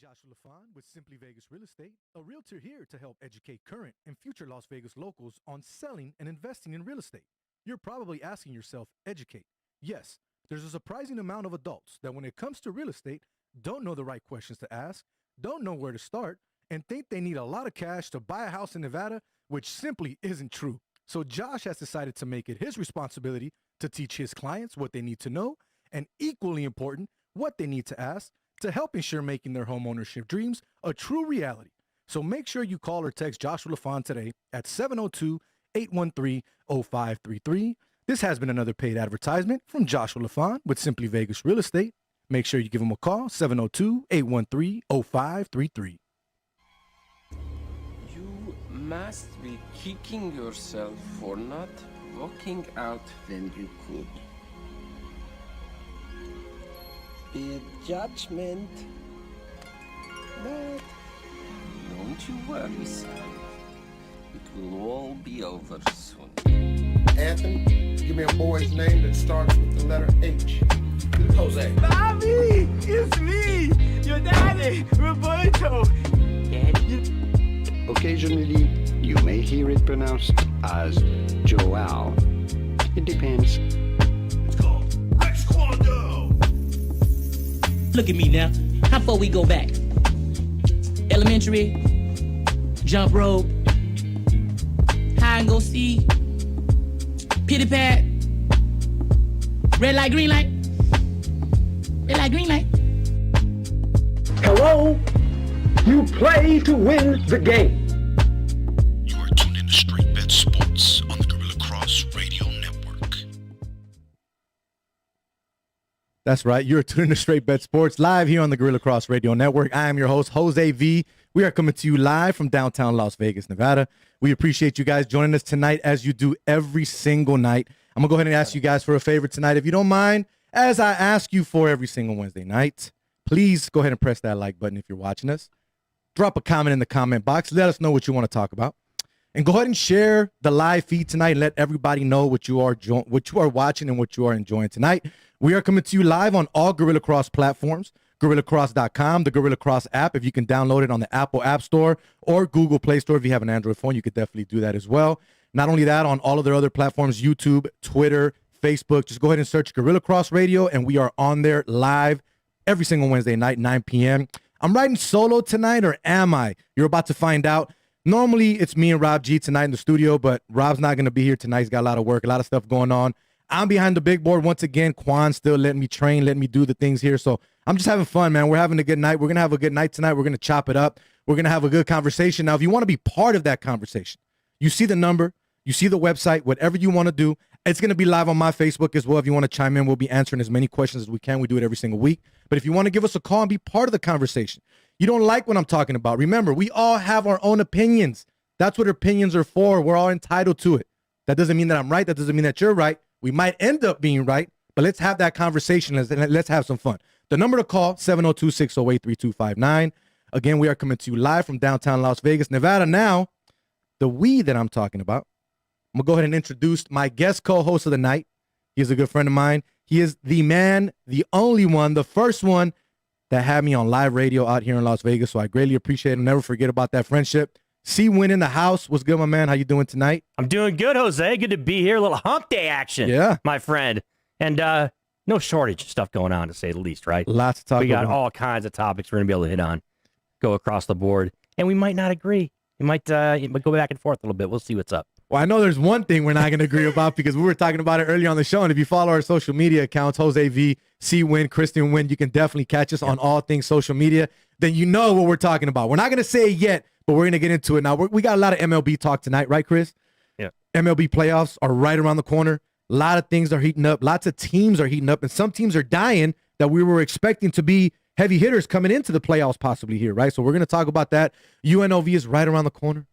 Joshua LaFon with Simply Vegas Real Estate, a realtor here to help educate current and future Las Vegas locals on selling and investing in real estate. You're probably asking yourself, educate. Yes, there's a surprising amount of adults that when it comes to real estate, don't know the right questions to ask, don't know where to start, and think they need a lot of cash to buy a house in Nevada, which simply isn't true. So Josh has decided to make it his responsibility to teach his clients what they need to know, and equally important, what they need to ask to help ensure making their home ownership dreams a true reality. So make sure you call or text Joshua LaFon today at 702-813-0533. This has been another paid advertisement from Joshua LaFon with Simply Vegas Real Estate. Make sure you give him a call, 702-813-0533. You must be kicking yourself for not walking out when you could. Bad judgment. But don't you worry, son. It will all be over soon. Anthony, give me a boy's name that starts with the letter H. Jose. Bobby, it's me, your daddy, Roberto. Daddy? Occasionally, you may hear it pronounced as Joao. It depends. It's called Rex Quando. Look at me now. How far we go back? Elementary, jump rope, hide and go see, pitty pat, red light, green light, red light, green light. Hello? You play to win the game. You are tuned into Straight Bet Sports on the Gorilla Cross Radio Network. That's right. You're tuning to Straight Bet Sports live here on the Gorilla Cross Radio Network. I am your host, Jose V. We are coming to you live from downtown Las Vegas, Nevada. We appreciate you guys joining us tonight as you do every single night. I'm going to go ahead and ask you guys for a favor tonight. If you don't mind, as I ask you for every single Wednesday night, please go ahead and press that like button if you're watching us. Drop a comment in the comment box. Let us know what you want to talk about. And go ahead and share the live feed tonight and let everybody know what you are watching and what you are enjoying tonight. We are coming to you live on all Gorilla Cross platforms, GorillaCross.com, the Gorilla Cross app. If you can download it on the Apple App Store or Google Play Store, if you have an Android phone, you could definitely do that as well. Not only that, on all of their other platforms, YouTube, Twitter, Facebook, just go ahead and search Gorilla Cross Radio, and we are on there live every single Wednesday night, 9 p.m. I'm riding solo tonight, or am I? You're about to find out. Normally, it's me and Rob G tonight in the studio, but Rob's not going to be here tonight. He's got a lot of work, a lot of stuff going on. I'm behind the big board once again. Quan still letting me train, letting me do the things here. So I'm just having fun, man. We're having a good night. We're going to have a good night tonight. We're going to chop it up. We're going to have a good conversation. Now, if you want to be part of that conversation, you see the number, you see the website, whatever you want to do. It's going to be live on my Facebook as well. If you want to chime in, we'll be answering as many questions as we can. We do it every single week. But if you want to give us a call and be part of the conversation, you don't like what I'm talking about, remember, we all have our own opinions. That's what opinions are for. We're all entitled to it. That doesn't mean that I'm right. That doesn't mean that you're right. We might end up being right, but let's have that conversation. Let's have some fun. The number to call, 702-608-3259. Again, we are coming to you live from downtown Las Vegas, Nevada. Now, the we that I'm talking about, I'm going to go ahead and introduce my guest co-host of the night. He's a good friend of mine. He is the man, the only one, the first one that had me on live radio out here in Las Vegas, so I greatly appreciate it. Never forget about that friendship. Winn in the house. What's good, my man? How you doing tonight? I'm doing good, Jose. Good to be here. A little hump day action, my friend. And no shortage of stuff going on, to say the least, right? Lots to talk about. We got all kinds of topics we're going to be able to hit on, go across the board. And we might not agree. We might go back and forth a little bit. We'll see what's up. Well, I know there's one thing we're not going to agree about because we were talking about it earlier on the show. And if you follow our social media accounts, Jose V, Winn, Christian Winn, you can definitely catch us on all things social media. Then you know what we're talking about. We're not going to say it yet, but we're going to get into it now. We got a lot of MLB talk tonight, right, Chris? Yeah. MLB playoffs are right around the corner. A lot of things are heating up. Lots of teams are heating up. And some teams are dying that we were expecting to be heavy hitters coming into the playoffs possibly here, right? So we're going to talk about that. UNLV is right around the corner.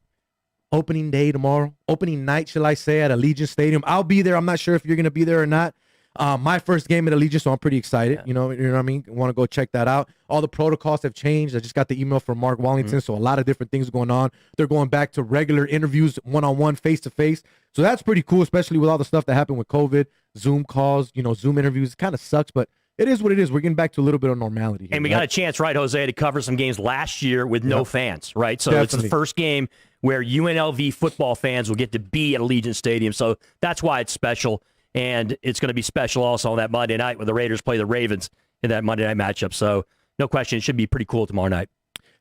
Opening day tomorrow. Opening night, shall I say, at Allegiant Stadium. I'll be there. I'm not sure if you're going to be there or not. My first game at Allegiant, so I'm pretty excited. You know what I mean? Want to go check that out. All the protocols have changed. I just got the email from Mark Wallington, so a lot of different things going on. They're going back to regular interviews, one-on-one, face-to-face. So that's pretty cool, especially with all the stuff that happened with COVID, Zoom calls, Zoom interviews. It kind of sucks, but it is what it is. We're getting back to a little bit of normality here. And we got a chance, right, Jose, to cover some games last year with no fans, right? So it's the first game where UNLV football fans will get to be at Allegiant Stadium. So that's why it's special. And it's going to be special also on that Monday night when the Raiders play the Ravens in that Monday night matchup. So no question, it should be pretty cool tomorrow night.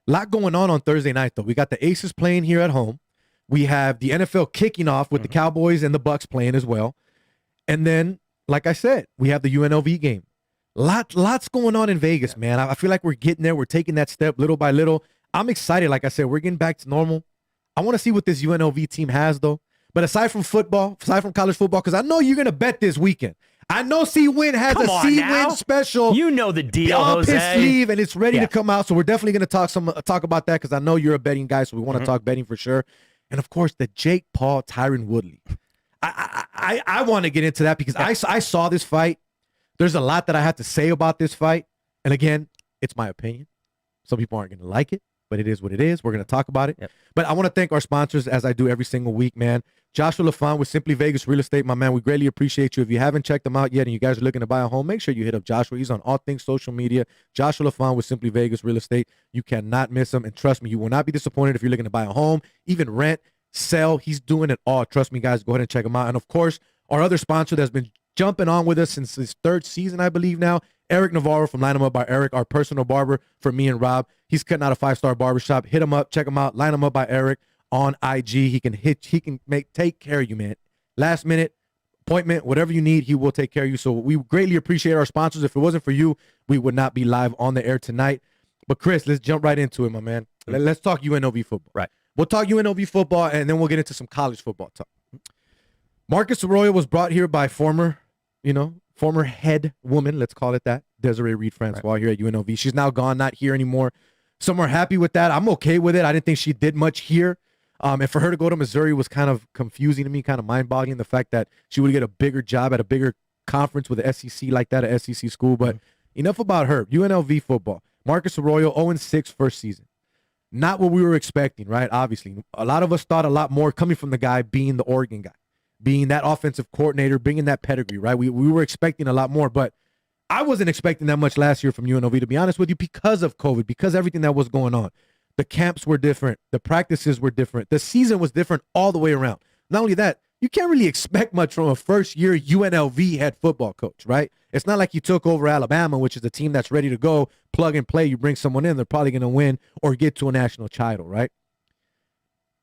A lot going on Thursday night, though. We got the Aces playing here at home. We have the NFL kicking off with the Cowboys and the Bucks playing as well. And then, like I said, we have the UNLV game. Lots going on in Vegas, man. I feel like we're getting there. We're taking that step little by little. I'm excited. Like I said, we're getting back to normal. I want to see what this UNLV team has, though. But aside from football, aside from college football, because I know you're going to bet this weekend. I know Winn has a Winn special. You know the deal, up Jose. his sleeve, and it's ready to come out. So we're definitely going to talk about that because I know you're a betting guy, so we want to talk betting for sure. And, of course, the Jake Paul, Tyron Woodley. I want to get into that because I saw this fight. There's a lot that I have to say about this fight. And, again, it's my opinion. Some people aren't going to like it, but it is what it is. We're going to talk about it. Yep. But I want to thank our sponsors, as I do every single week, man. Joshua LaFont with Simply Vegas Real Estate, my man. We greatly appreciate you. If you haven't checked them out yet and you guys are looking to buy a home, make sure you hit up Joshua. He's on all things social media. Joshua LaFont with Simply Vegas Real Estate. You cannot miss him. And trust me, you will not be disappointed if you're looking to buy a home, even rent, sell. He's doing it all. Trust me, guys. Go ahead and check him out. And, of course, our other sponsor that's been jumping on with us since his third season, I believe now, Eric Navarro from Line 'em Up by Eric, our personal barber for me and Rob. He's cutting out a 5-star barbershop. Hit him up. Check him out. Line 'em Up by Eric on IG. He can take care of you, man. Last minute appointment, whatever you need, he will take care of you. So we greatly appreciate our sponsors. If it wasn't for you, we would not be live on the air tonight. But Chris, let's jump right into it, my man. Let's talk UNLV football. Right. We'll talk UNLV football, and then we'll get into some college football talk. Marcus Arroyo was brought here by former head woman, let's call it that, Desiree Reed-Francois here at UNLV. She's now gone, not here anymore. Some are happy with that. I'm okay with it. I didn't think she did much here. And for her to go to Missouri was kind of confusing to me, kind of mind-boggling, the fact that she would get a bigger job at a bigger conference with the SEC like that, a SEC school. But enough about her. UNLV football. Marcus Arroyo, 0-6 first season. Not what we were expecting, right? Obviously. A lot of us thought a lot more coming from the guy being the Oregon guy, being that offensive coordinator, bringing that pedigree, right? We were expecting a lot more, but I wasn't expecting that much last year from UNLV, to be honest with you, because of COVID, because everything that was going on. The camps were different. The practices were different. The season was different all the way around. Not only that, you can't really expect much from a first-year UNLV head football coach, right? It's not like you took over Alabama, which is a team that's ready to go, plug and play. You bring someone in, they're probably going to win or get to a national title, right?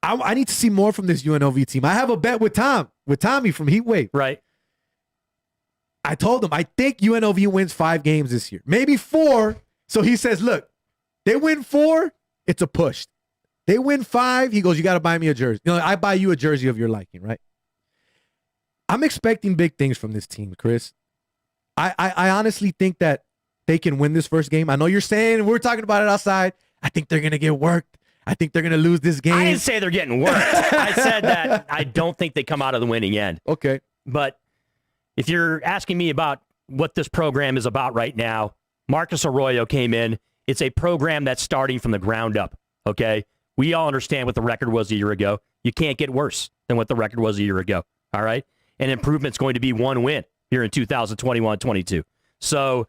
I need to see more from this UNLV team. I have a bet with Tommy from Heatwave. Right. I told him, I think UNLV wins 5 games this year. Maybe 4. So he says, look, they win 4, it's a push. They win 5, he goes, you got to buy me a jersey. I buy you a jersey of your liking, right? I'm expecting big things from this team, Chris. I honestly think that they can win this first game. I know you're saying, we're talking about it outside, I think they're going to get worked. I think they're going to lose this game. I didn't say they're getting worked. I said that I don't think they come out of the winning end. Okay. But if you're asking me about what this program is about right now, Marcus Arroyo came in. It's a program that's starting from the ground up, okay? We all understand what the record was a year ago. You can't get worse than what the record was a year ago, all right? And improvement's going to be 1 win here in 2021-22. So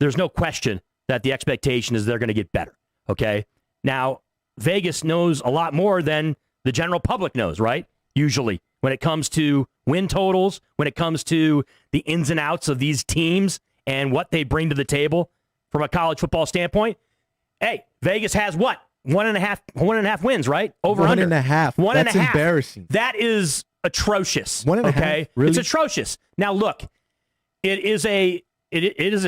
there's no question that the expectation is they're going to get better, okay? Now, Vegas knows a lot more than the general public knows, right? Usually, when it comes to win totals, when it comes to the ins and outs of these teams and what they bring to the table from a college football standpoint. Hey, Vegas has what? 1.5 wins, right? Over 1.5. under. 1.5. That's embarrassing. That is atrocious. 1.5. Okay? Really? It's atrocious. Now look, it is a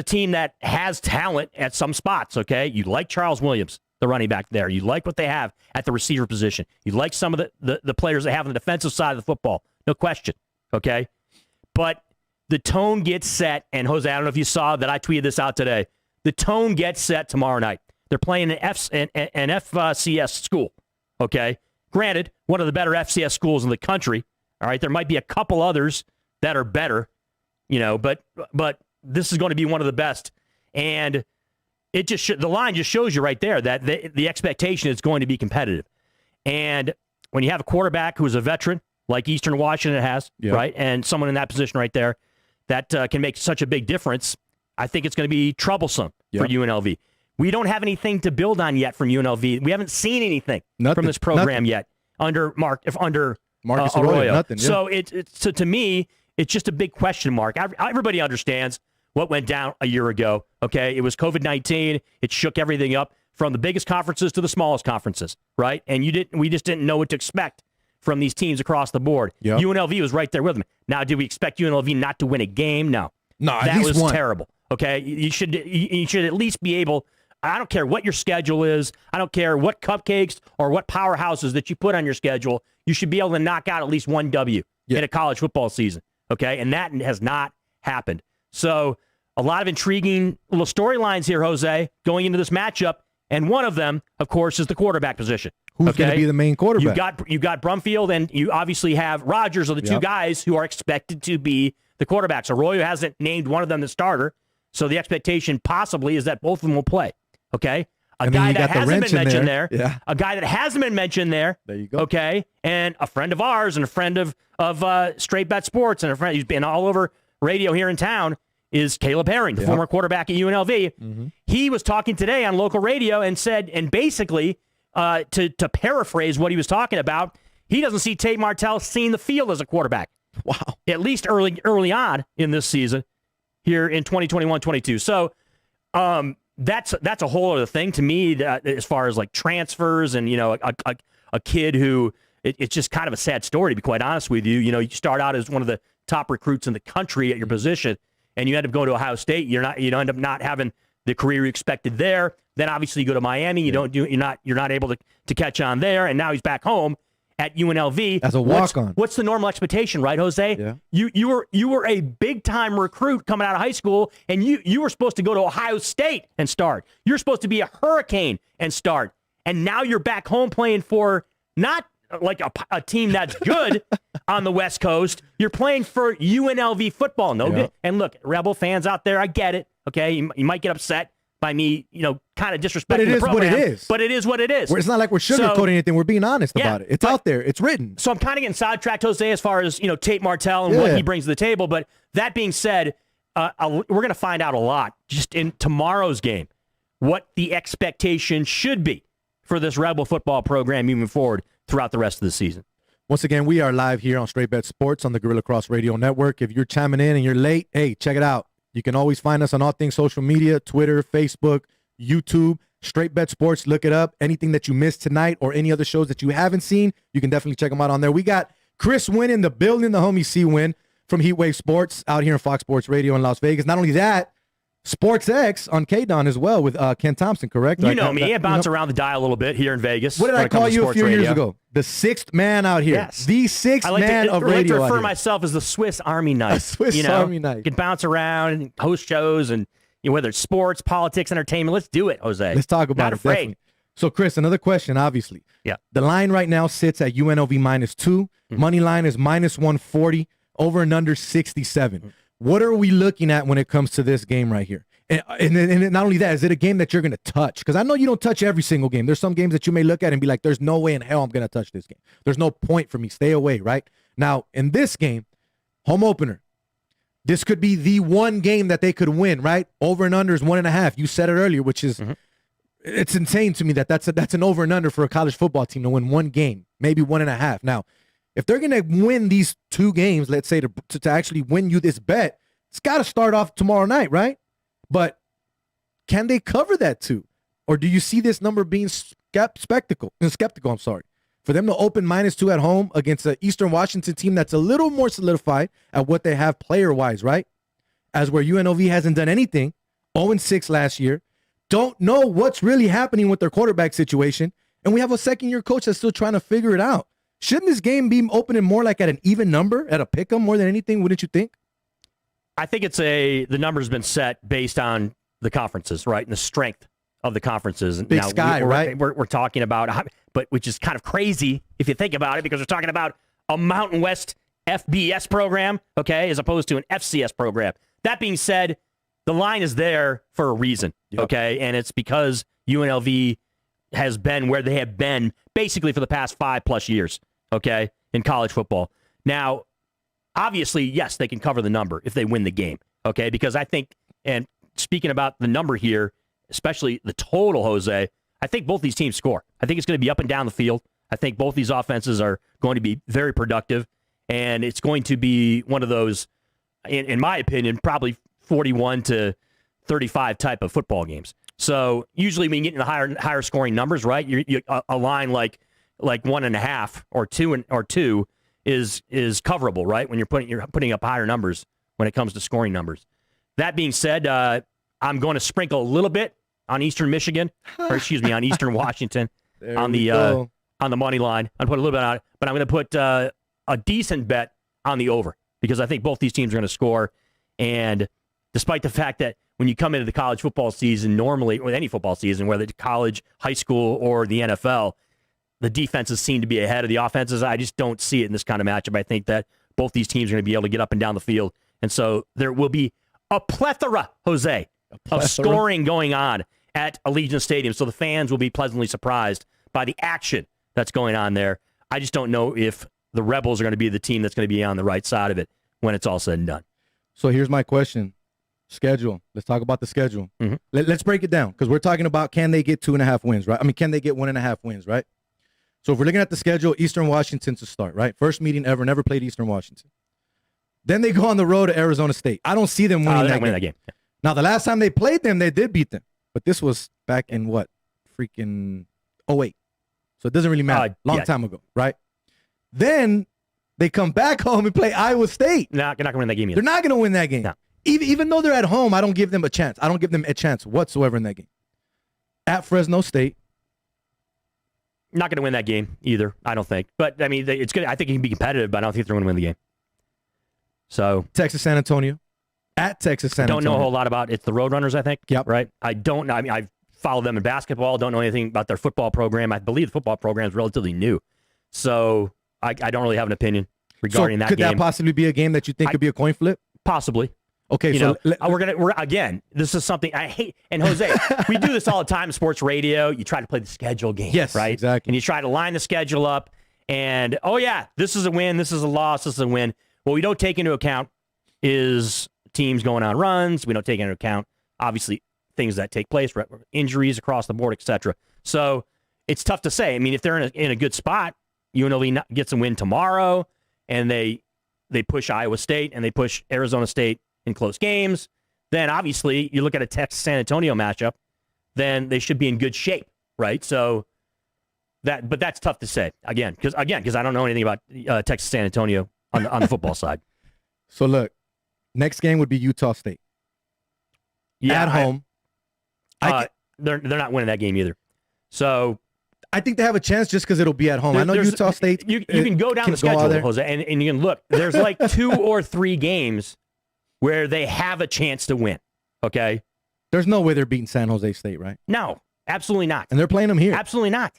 team that has talent at some spots, okay? You like Charles Williams, the running back there. You like what they have at the receiver position. You like some of the players they have on the defensive side of the football. No question, okay? But the tone gets set, and Jose, I don't know if you saw that I tweeted this out today. The tone gets set tomorrow night. They're playing an FCS school, okay? Granted, one of the better FCS schools in the country, all right? There might be a couple others that are better, but this is going to be one of the best. And it just the line just shows you right there that the expectation is going to be competitive. And when you have a quarterback who's a veteran, like Eastern Washington has, right, and someone in that position right there that can make such a big difference, I think it's going to be troublesome for UNLV. We don't have anything to build on yet from UNLV. We haven't seen anything from this program yet under Marcus Arroyo. Nothing, yeah. So so to me, it's just a big question mark. Everybody understands what went down a year ago. Okay, it was COVID-19. It shook everything up from the biggest conferences to the smallest conferences, right? And we just didn't know what to expect from these teams across the board. Yep. UNLV was right there with them. Now, did we expect UNLV not to win a game? No, at least was one. Terrible. Okay, you should at least be able. I don't care what your schedule is. I don't care what cupcakes or what powerhouses that you put on your schedule. You should be able to knock out at least one W in a college football season. Okay, and that has not happened. So a lot of intriguing little storylines here, Jose, going into this matchup. And one of them, of course, is the quarterback position. Who's going to be the main quarterback? You got Brumfield, and you obviously have Rodgers are the two guys who are expected to be the quarterbacks. Arroyo hasn't named one of them the starter, so the expectation possibly is that both of them will play. Okay, a guy that hasn't been mentioned there. Yeah. A guy that hasn't been mentioned there. There you go. Okay, and a friend of ours and a friend of Straight Bet Sports and a friend who's been all over radio here in town is Caleb Herring, the former quarterback at UNLV. Mm-hmm. He was talking today on local radio and said, and basically, to paraphrase what he was talking about, he doesn't see Tate Martell seeing the field as a quarterback. Wow. At least early on in this season here in 2021-22. So that's a whole other thing to me as far as like transfers and, a kid who it's just kind of a sad story, to be quite honest with you. You start out as one of the top recruits in the country at your position, and you end up going to Ohio State. You end up not having the career you expected there. Then obviously you go to Miami. You're not able to catch on there, and now he's back home at UNLV as a walk-on. What's the normal expectation, right, Jose? Yeah. You were a big-time recruit coming out of high school, and you were supposed to go to Ohio State and start. You're supposed to be a Hurricane and start, and now you're back home playing for not like a team that's good on the West Coast. You're playing for UNLV football. And look, Rebel fans out there, I get it. Okay, you might get upset by me, kind of disrespecting the program. But it is what it is. But it is what it is. It's not like we're sugarcoating anything. We're being honest about it. It's out there. It's written. So I'm kind of getting sidetracked, Jose, as far as Tate Martell and what he brings to the table. But that being said, we're going to find out a lot just in tomorrow's game what the expectation should be for this Rebel football program moving forward throughout the rest of the season. Once again, we are live here on Straight Bet Sports on the Gorilla Cross Radio Network. If you're chiming in and you're late, hey, check it out. You can always find us on all things social media, Twitter, Facebook, YouTube, Straight Bet Sports. Look it up. Anything that you missed tonight or any other shows that you haven't seen, you can definitely check them out on there. We got Chris Winn in the building, the homie C Winn from Heatwave Sports out here in Fox Sports Radio in Las Vegas. Not only that, Sports X on KDON as well with Ken Thompson, correct? You know me. I bounce around the dial a little bit here in Vegas. What did I call you a few years ago? The sixth man out here. Yes. The sixth man of radio. I like to refer myself as the Swiss Army knife. Swiss Army knife. You can bounce around and host shows and whether it's sports, politics, entertainment. Let's do it, Jose. Let's talk about Not it. afraid. Definitely. So, Chris, another question, obviously. Yeah. The line right now sits at UNLV -2. Money line is -140. Over and under 67. What are we looking at when it comes to this game right here? And not only that, is it a game that you're going to touch? Because I know you don't touch every single game. There's some games that you may look at and be like, there's no way in hell I'm going to touch this game. There's no point for me. Stay away, right? Now, in this game, home opener, this could be the one game that they could win, right? Over and under is 1.5. You said it earlier, which is it's insane to me that's an over and under for a college football team to win one game, maybe 1.5. Now, if they're going to win these two games, let's say to actually win you this bet, it's got to start off tomorrow night, right? But can they cover that too? Or do you see this number being skeptical, for them to open -2 at home against an Eastern Washington team that's a little more solidified at what they have player-wise, right? As where UNLV hasn't done anything, 0-6 last year, don't know what's really happening with their quarterback situation, and we have a second-year coach that's still trying to figure it out. Shouldn't this game be opening more like at an even number, at a pick 'em more than anything, wouldn't you think? I think the number's been set based on the conferences, right, and the strength of the conferences. Big Sky, right? We're talking about, but which is kind of crazy if you think about it, because we're talking about a Mountain West FBS program, okay, as opposed to an FCS program. That being said, the line is there for a reason, okay, and it's because UNLV has been where they have been basically for the past 5+ years, okay, in college football. Now, obviously, yes, they can cover the number if they win the game, okay, because I think, and speaking about the number here, especially the total, Jose, I think both these teams score. I think it's going to be up and down the field. I think both these offenses are going to be very productive, and it's going to be one of those, in my opinion, probably 41 to 35 type of football games. So usually when you get in the higher scoring numbers, right, you a line like 1.5 or 2 is coverable, right? When you're putting up higher numbers when it comes to scoring numbers. That being said, I'm going to sprinkle a little bit on Eastern Michigan, or excuse me, on Eastern Washington on the money line. I'll put a little bit on it, but I'm going to put a decent bet on the over because I think both these teams are going to score. And despite the fact that when you come into the college football season, normally, with any football season, whether it's college, high school, or the NFL, the defenses seem to be ahead of the offenses. I just don't see it in this kind of matchup. I think that both these teams are going to be able to get up and down the field. And so there will be a plethora, Jose, of scoring going on at Allegiant Stadium. So the fans will be pleasantly surprised by the action that's going on there. I just don't know if the Rebels are going to be the team that's going to be on the right side of it when it's all said and done. So here's my question. Schedule. Let's talk about the schedule. Mm-hmm. Let's break it down because we're talking about can they get 2.5 wins, right? I mean, can they get 1.5 wins, right? So if we're looking at the schedule, Eastern Washington to start, right? First meeting ever, never played Eastern Washington. Then they go on the road to Arizona State. I don't see them winning that game. Yeah. Now, the last time they played them, they did beat them. But this was back in what? Freaking 2008. So it doesn't really matter. Long time ago, right? Then they come back home and play Iowa State. No, you're not going to win that game either. They're not going to win that game. No. Even though they're at home, I don't give them a chance. I don't give them a chance whatsoever in that game. At Fresno State. Not going to win that game either, I don't think. But, I mean, it's good. I think he can be competitive, but I don't think they're going to win the game. So Texas San Antonio. At Texas San Antonio. Don't know a whole lot about it. It's the Roadrunners, I think. Yep. Right? I don't know. I mean, I follow them in basketball. Don't know anything about their football program. I believe the football program is relatively new. So I don't really have an opinion regarding that game. Could that possibly be a game that you think could be a coin flip? Possibly. Okay, we're again, this is something I hate. And Jose, we do this all the time in sports radio. You try to play the schedule game. Yes, right? Exactly. And you try to line the schedule up and, oh yeah, this is a win, this is a loss, this is a win. What we don't take into account is teams going on runs. We don't take into account, obviously, things that take place, injuries across the board, etc. So it's tough to say. I mean, if they're in a good spot, UNLV gets a win tomorrow, and they push Iowa State and they push Arizona State in close games, then obviously you look at a Texas San Antonio matchup, then they should be in good shape, right? So but that's tough to say because I don't know anything about Texas San Antonio on the football side. So look, next game would be Utah State. Yeah, at home. They're not winning that game either. So I think they have a chance just because it'll be at home. I know Utah State. You can go down the schedule, Jose, and you can look. There's like 2 or 3 games where they have a chance to win, okay? There's no way they're beating San Jose State, right? No, absolutely not. And they're playing them here. Absolutely not.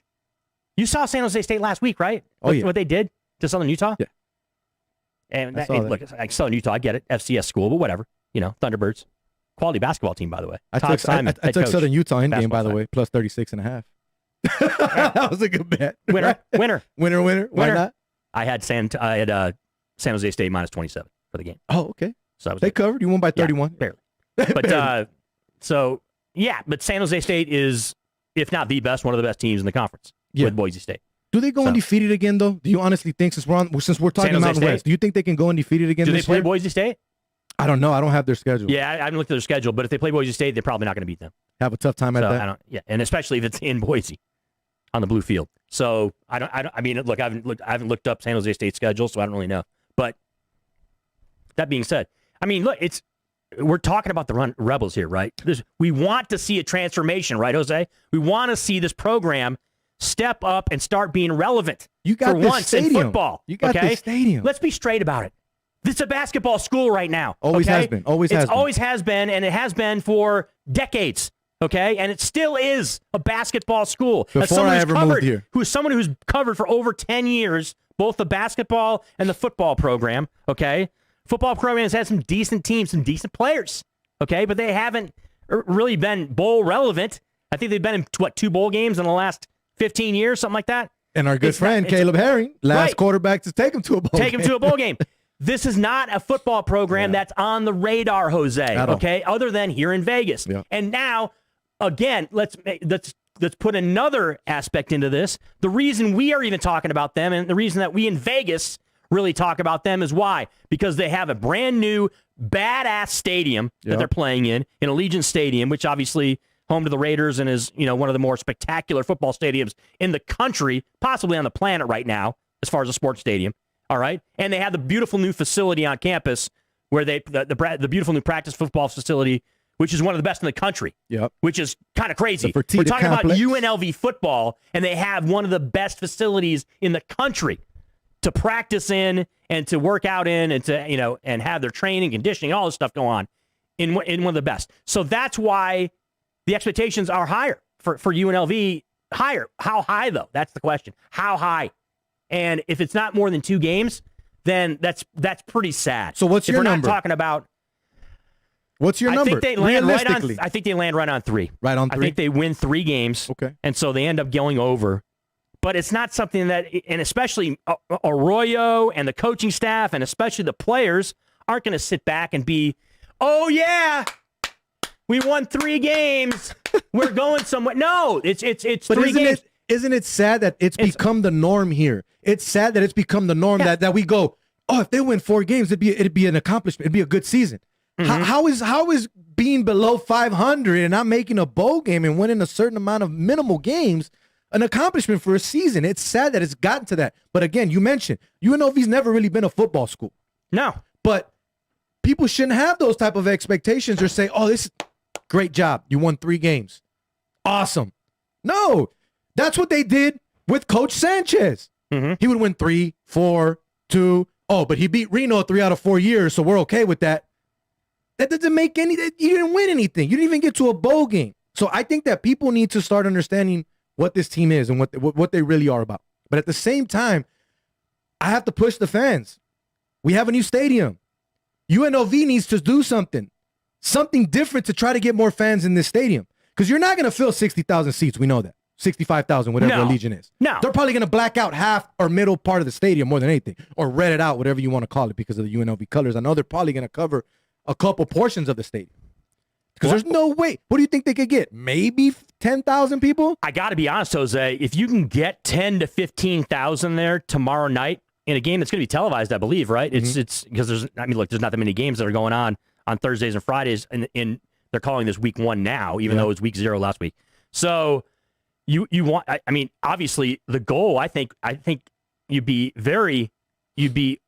You saw San Jose State last week, right? Yeah. What they did to Southern Utah? Yeah. And look, like Southern Utah, I get it, FCS school, but whatever. Thunderbirds. Quality basketball team, by the way. I took Southern Utah in game, by the way, plus 36.5. That was a good bet. Winner. Why not? I had San Jose State minus 27 for the game. Oh, okay. So they covered. You won by 31. Yeah, barely. But but San Jose State is, if not the best, one of the best teams in the conference with Boise State. Do they go undefeated again, though? Do you honestly think, since we're talking Mountain West, do you think they can go undefeated again? Do they this play year? Boise State? I don't know. I don't have their schedule. Yeah, I haven't looked at their schedule, but if they play Boise State, they're probably not going to beat them. Have a tough time at that. And especially if it's in Boise on the blue field. So I mean, look, I haven't looked up San Jose State's schedule, so I don't really know. But that being said, I mean, look, we're talking about the Rebels here, right? We want to see a transformation, right, Jose? We want to see this program step up and start being relevant for once in football. You got this stadium. Let's be straight about it. It's a basketball school right now. Always has been. Always has been, and it has been for decades. Okay, and it still is a basketball school. Before I ever moved here, someone who's covered for over 10 years, both the basketball and the football program. Okay, football program has had some decent teams, some decent players. Okay, but they haven't really been bowl relevant. I think they've been in 2 bowl games in the last 15 years, something like that. And our good friend Caleb Herring, last quarterback to take him to a bowl game. Take him to a bowl game. This is not a football program that's on the radar, Jose, okay, other than here in Vegas. Yeah. And now, again, let's put another aspect into this. The reason we are even talking about them and the reason that we in Vegas really talk about them is why? Because they have a brand new badass stadium that they're playing in Allegiant Stadium, which obviously home to the Raiders and is, one of the more spectacular football stadiums in the country, possibly on the planet right now, as far as a sports stadium. All right. And they have the beautiful new facility on campus where the beautiful new practice football facility, which is one of the best in the country, which is kind of crazy. We're talking about UNLV football, and they have one of the best facilities in the country to practice in and to work out in and to, and have their training, conditioning, all this stuff go on in one of the best. So that's why the expectations are higher for UNLV. Higher. How high, though? That's the question. How high? And if it's not more than 2 games, then that's pretty sad. So what's your number? We're not talking about. What's your number? I think they land right on 3. Right on 3? I think they win 3 games. Okay. And so they end up going over. But it's not something that, and especially Arroyo and the coaching staff and especially the players aren't going to sit back and be, oh, yeah, we won 3 games. We're going somewhere. No, it's 3 games. Isn't it sad that it's become the norm here? It's sad that it's become the norm that we go, oh, if they win 4 games, it'd be an accomplishment. It'd be a good season. Mm-hmm. How is being below 500 and not making a bowl game and winning a certain amount of minimal games an accomplishment for a season? It's sad that it's gotten to that. But again, you mentioned UNLV's never really been a football school. No. But people shouldn't have those type of expectations or say, oh, this is great job. You won 3 games. Awesome. No. That's what they did with Coach Sanchez. Mm-hmm. He would win 3, 4, 2. Oh, but he beat Reno 3 out of 4 years, so we're okay with that. That doesn't make any. You didn't win anything. You didn't even get to a bowl game. So I think that people need to start understanding what this team is and what they really are about. But at the same time, I have to push the fans. We have a new stadium. UNLV needs to do something different to try to get more fans in this stadium. Because you're not going to fill 60,000 seats. We know that. 65,000, whatever the Legion is. No. They're probably going to black out half or middle part of the stadium more than anything, or red it out, whatever you want to call it, because of the UNLV colors. I know they're probably going to cover a couple portions of the stadium. Because there's no way. What do you think they could get? Maybe 10,000 people? I got to be honest, Jose. If you can get 10 to 15,000 there tomorrow night in a game that's going to be televised, I believe, right? Mm-hmm. It's because there's not that many games that are going on Thursdays and Fridays, and they're calling this week 1 now, even though it was week 0 last week. So you want? I mean, obviously the goal. I think you'd be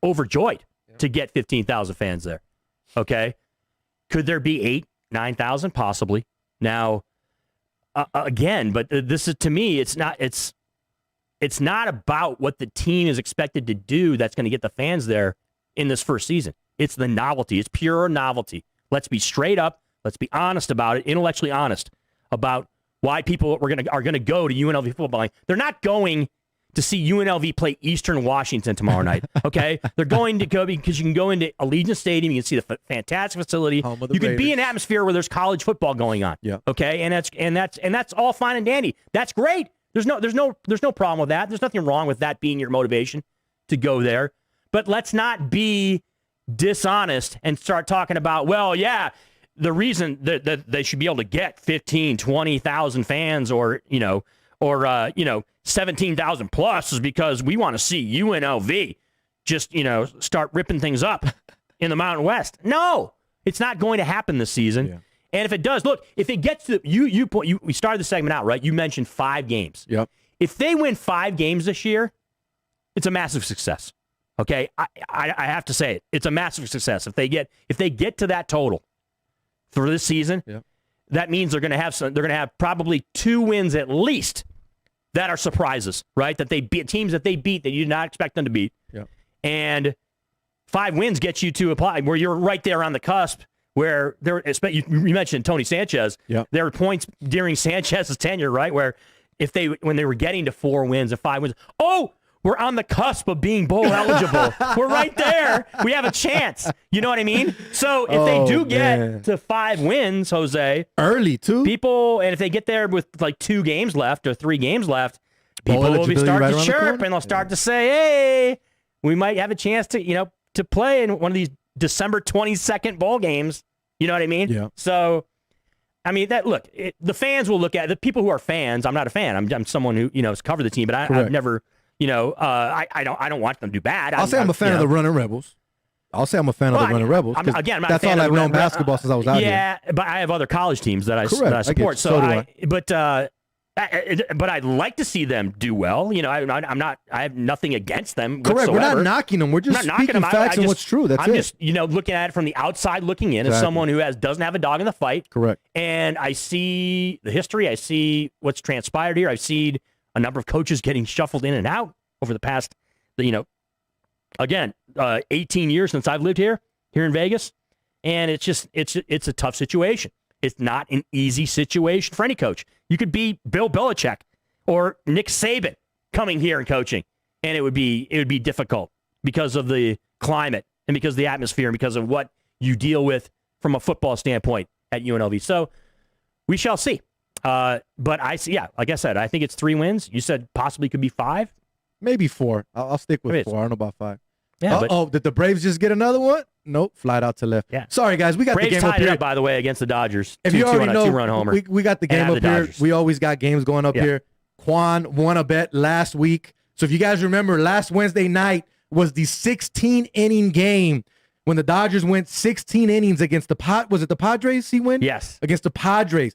overjoyed to get 15,000 fans there. Okay, could there be 8,000, 9,000 possibly? Now, again, but this is, to me, it's not about what the team is expected to do that's going to get the fans there in this first season. It's the novelty. It's pure novelty. Let's be straight up. Let's be honest about it, intellectually honest about why people are going to go to UNLV football. They're not going to see UNLV play Eastern Washington tomorrow night. Okay, they're going to go because you can go into Allegiant Stadium. You can see the fantastic facility. You can be in an atmosphere where there's college football going on. Yeah. Okay, and that's all fine and dandy. That's great. There's no problem with that. There's nothing wrong with that being your motivation to go there. But let's not be dishonest and start talking about, well, yeah, the reason that they should be able to get 15, 20,000 fans or 17,000 plus is because we want to see UNLV just, start ripping things up in the Mountain West. No, it's not going to happen this season. Yeah. And if it does, look, if it gets to we started the segment out, right? You mentioned 5 games. Yep. If they win 5 games this year, it's a massive success. Okay, I have to say it. It's a massive success. If they get to that total for this season, yep, that means they're going to have probably 2 wins at least that are surprises, right? That they beat teams that they beat that you did not expect them to beat. Yep. And 5 wins get you to apply where you're right there on the cusp. Where you mentioned Tony Sanchez, yep, there were points during Sanchez's tenure, right, where when they were getting to 4 wins and 5 wins, we're on the cusp of being bowl eligible. We're right there. We have a chance. You know what I mean? So if they do get to 5 wins, Jose, early too, and if they get there with like 2 games left or 3 games left, people will be starting to chirp and they'll start to say, hey, we might have a chance to, to play in one of these December 22nd ball games. You know what I mean? Yeah. So, I mean, the fans will look at the people who are fans. I'm not a fan. I'm someone who, has covered the team, but I've never, I don't want them to do bad. I'll say I'm a fan of the Running Rebels. That's all I've known basketball since I was out here. Yeah, but I have other college teams that I support. But I'd like to see them do well. I have nothing against them. Correct. Whatsoever. We're not knocking them. We're just speaking facts and what's true. I'm just looking at it from the outside looking in as someone who doesn't have a dog in the fight. Correct. And I see the history. I see what's transpired here. I've seen a number of coaches getting shuffled in and out over the past, 18 years since I've lived here in Vegas. And it's a tough situation. It's not an easy situation for any coach. You could be Bill Belichick or Nick Saban coming here and coaching, and it would be difficult because of the climate and because of the atmosphere and because of what you deal with from a football standpoint at UNLV. So we shall see. But I see, like I said, I think it's 3 wins. You said possibly could be 5, maybe 4. I'll stick with 4. I don't know about 5. Yeah. Did the Braves just get another one? Nope, flight out to left. Yeah. Sorry, guys. We got Braves the game tied up here. Up, by the way, against the Dodgers. If you already know, 2-run homer. We got the game up here. We always got games going up here. Quan won a bet last week. So if you guys remember, last Wednesday night was the 16-inning game when the Dodgers went 16 innings against was it the Padres he win? Yes. Against the Padres.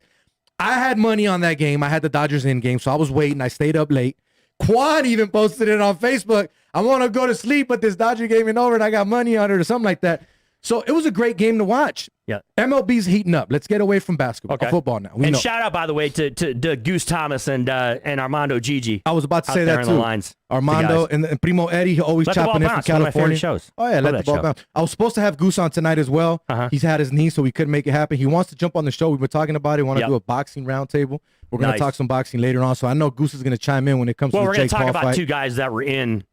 I had money on that game. I had the Dodgers in game, so I was waiting. I stayed up late. Quan even posted it on Facebook. I want to go to sleep, but this Dodger game is over, and I got money on it or something like that. So it was a great game to watch. Yeah. MLB's heating up. Let's get away from basketball. Football now. And shout out, by the way, to Goose Thomas and Armando Gigi. I was about to say that too. Lines, Armando and Primo Eddie always chopping in from California. Shows. Oh yeah, let the ball bounce. I was supposed to have Goose on tonight as well. He's had his knee, so we couldn't make it happen. He wants to jump on the show. We've been talking about it. We want to do a boxing roundtable. We're going to talk some boxing later on. So I know Goose is going to chime in when it comes to the Jake Paul fight. We're going to talk about 2 guys that were in